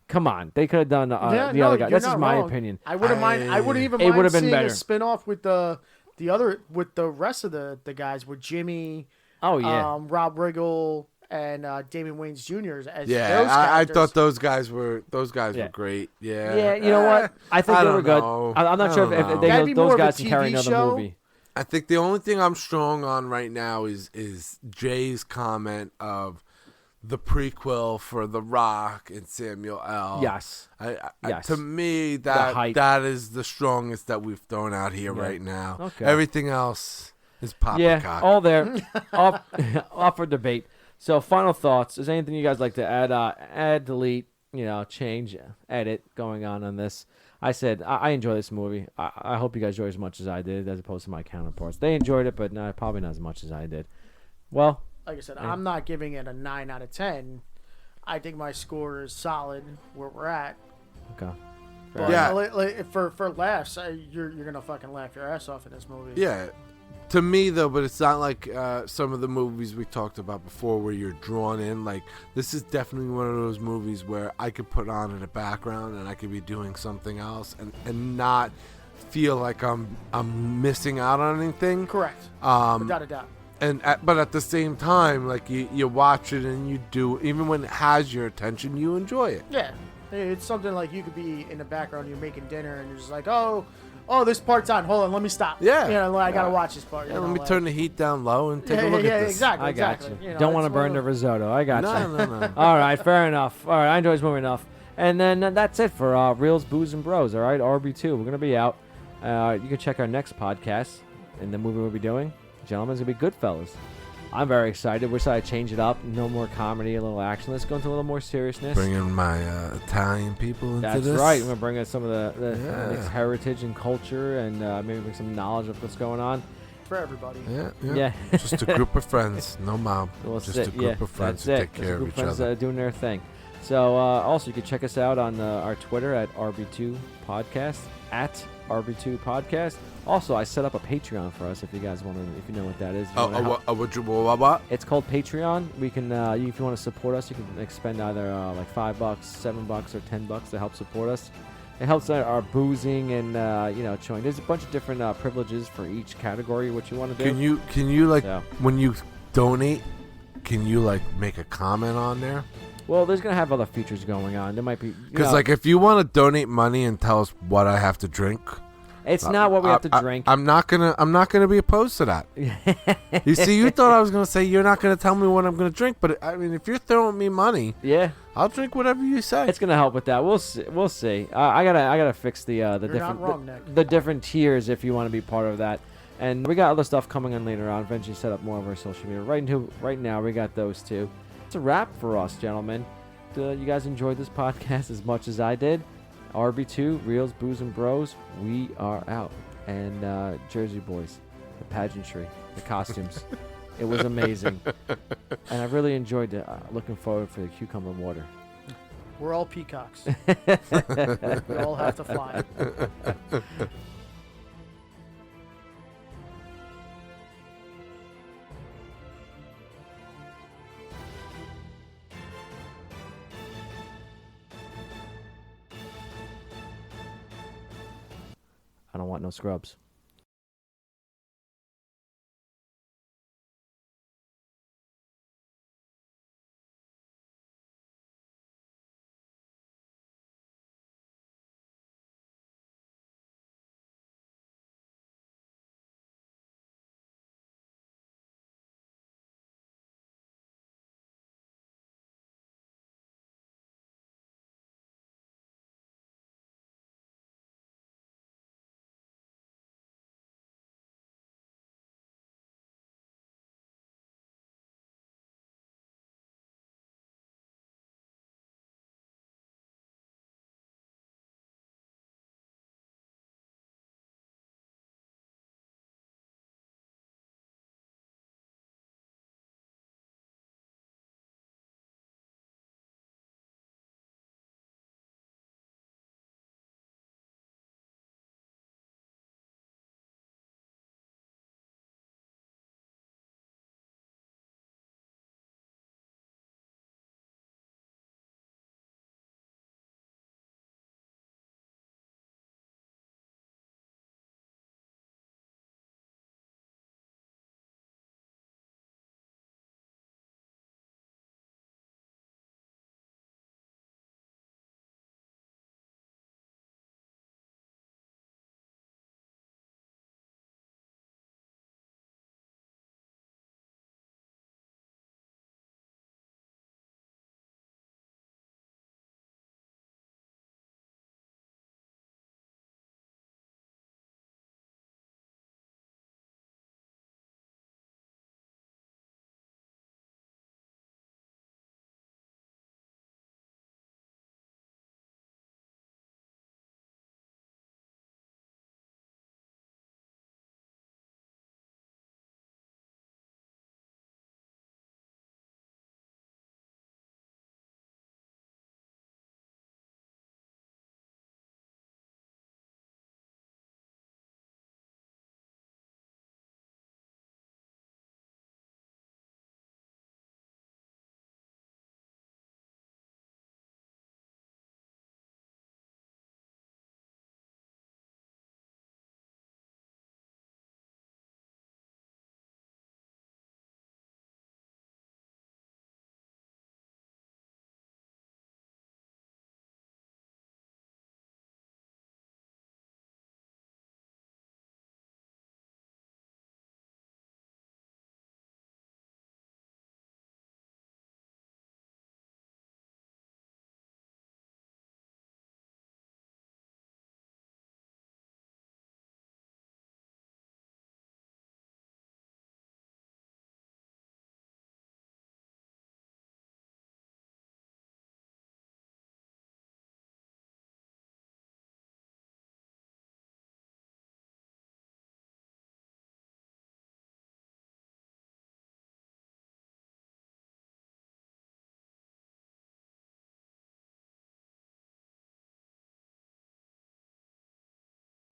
come on, they could have done the other guy. That's just my opinion. I wouldn't mind. I wouldn't even It mind would have been seeing better. a spinoff with the rest of the guys with Jimmy. Oh yeah, Rob Riggle and Damon Wayans Jr. as Yeah, those I characters. thought those guys were Yeah. great. Yeah, yeah. You know what? I think they were don't good. know. I'm not I sure don't if know. That'd be more those of a guys can carry TV another show. movie. I think the only thing I'm strong on right now is Jay's comment of the prequel for The Rock and Samuel L. Yes. Yes. To me, hype. that is the strongest that we've thrown out here right now. Okay. Everything else is poppycock. Yeah, all there, off for debate. So, final thoughts. Is there anything you guys like to add, delete, change, edit going on this? I said I enjoy this movie. I hope you guys enjoy it as much as I did, as opposed to my counterparts. They enjoyed it, but probably not as much as I did. Well, Like I said, I'm not giving it a 9 out of 10. I think my score is solid where we're at. okay. But Yeah. for laughs, you're gonna fucking laugh your ass off in this movie. Yeah. To me, though, but it's not like some of the movies we talked about before where you're drawn in. Like, this is definitely one of those movies where I could put on in the background and I could be doing something else and not feel like I'm missing out on anything. Correct. Without a doubt. But at the same time, like, you watch it and you do, even when it has your attention, you enjoy it. Yeah. It's something like you could be in the background, you're making dinner, and you're just like, oh, this part's on. Hold on, let me stop. Yeah. I gotta watch this part. Yeah, let me turn the heat down low and take a look at this. Exactly. I got exactly. you. Don't want to burn the risotto. I got you. No. All right, fair enough. All right, I enjoy this movie enough. And then that's it for Reels, Booze, and Bros. All right, RB2. We're going to be out. You can check our next podcast. And the movie we'll be doing, gentlemen, is going to be Goodfellas. I'm very excited. We decided to change it up. No more comedy, a little action. Let's go into a little more seriousness. Bringing my Italian people into That's this. right. We're going to bring in some of the mixed heritage and culture and maybe bring some knowledge of what's going on. For everybody. Yeah. Just a group of friends. No mom. Just a group of friends who take care of each other. Doing their thing. So also, you can check us out on our Twitter at RB2 Podcast, at RB2 Podcast. Also, I set up a Patreon for us if you guys want to, if you know what that is. What? It's called Patreon. We can, if you want to support us, you can expend either like $5, $7, or $10 to help support us. It helps our boozing and showing. There's a bunch of different privileges for each category. What you want to do? Can you like when you donate? Can you like make a comment on there? Well, there's gonna have other features going on. There might be because like if you want to donate money and tell us what I have to drink. It's not what we have to drink. I'm not gonna be opposed to that. You see, you thought I was gonna say you're not gonna tell me what I'm gonna drink, but I mean, if you're throwing me money, I'll drink whatever you say. It's gonna help with that. We'll see. I gotta fix the different tiers if you want to be part of that. And we got other stuff coming in later on. Eventually, set up more of our social media. Right now, we got those two. It's a wrap for us, gentlemen. You guys enjoyed this podcast as much as I did. RB2, Reels, Booze, and Bros, we are out. And Jersey Boys, the pageantry, the costumes. It was amazing. And I really enjoyed it. Looking forward for the cucumber water. We're all peacocks. We all have to fly. I don't want no scrubs.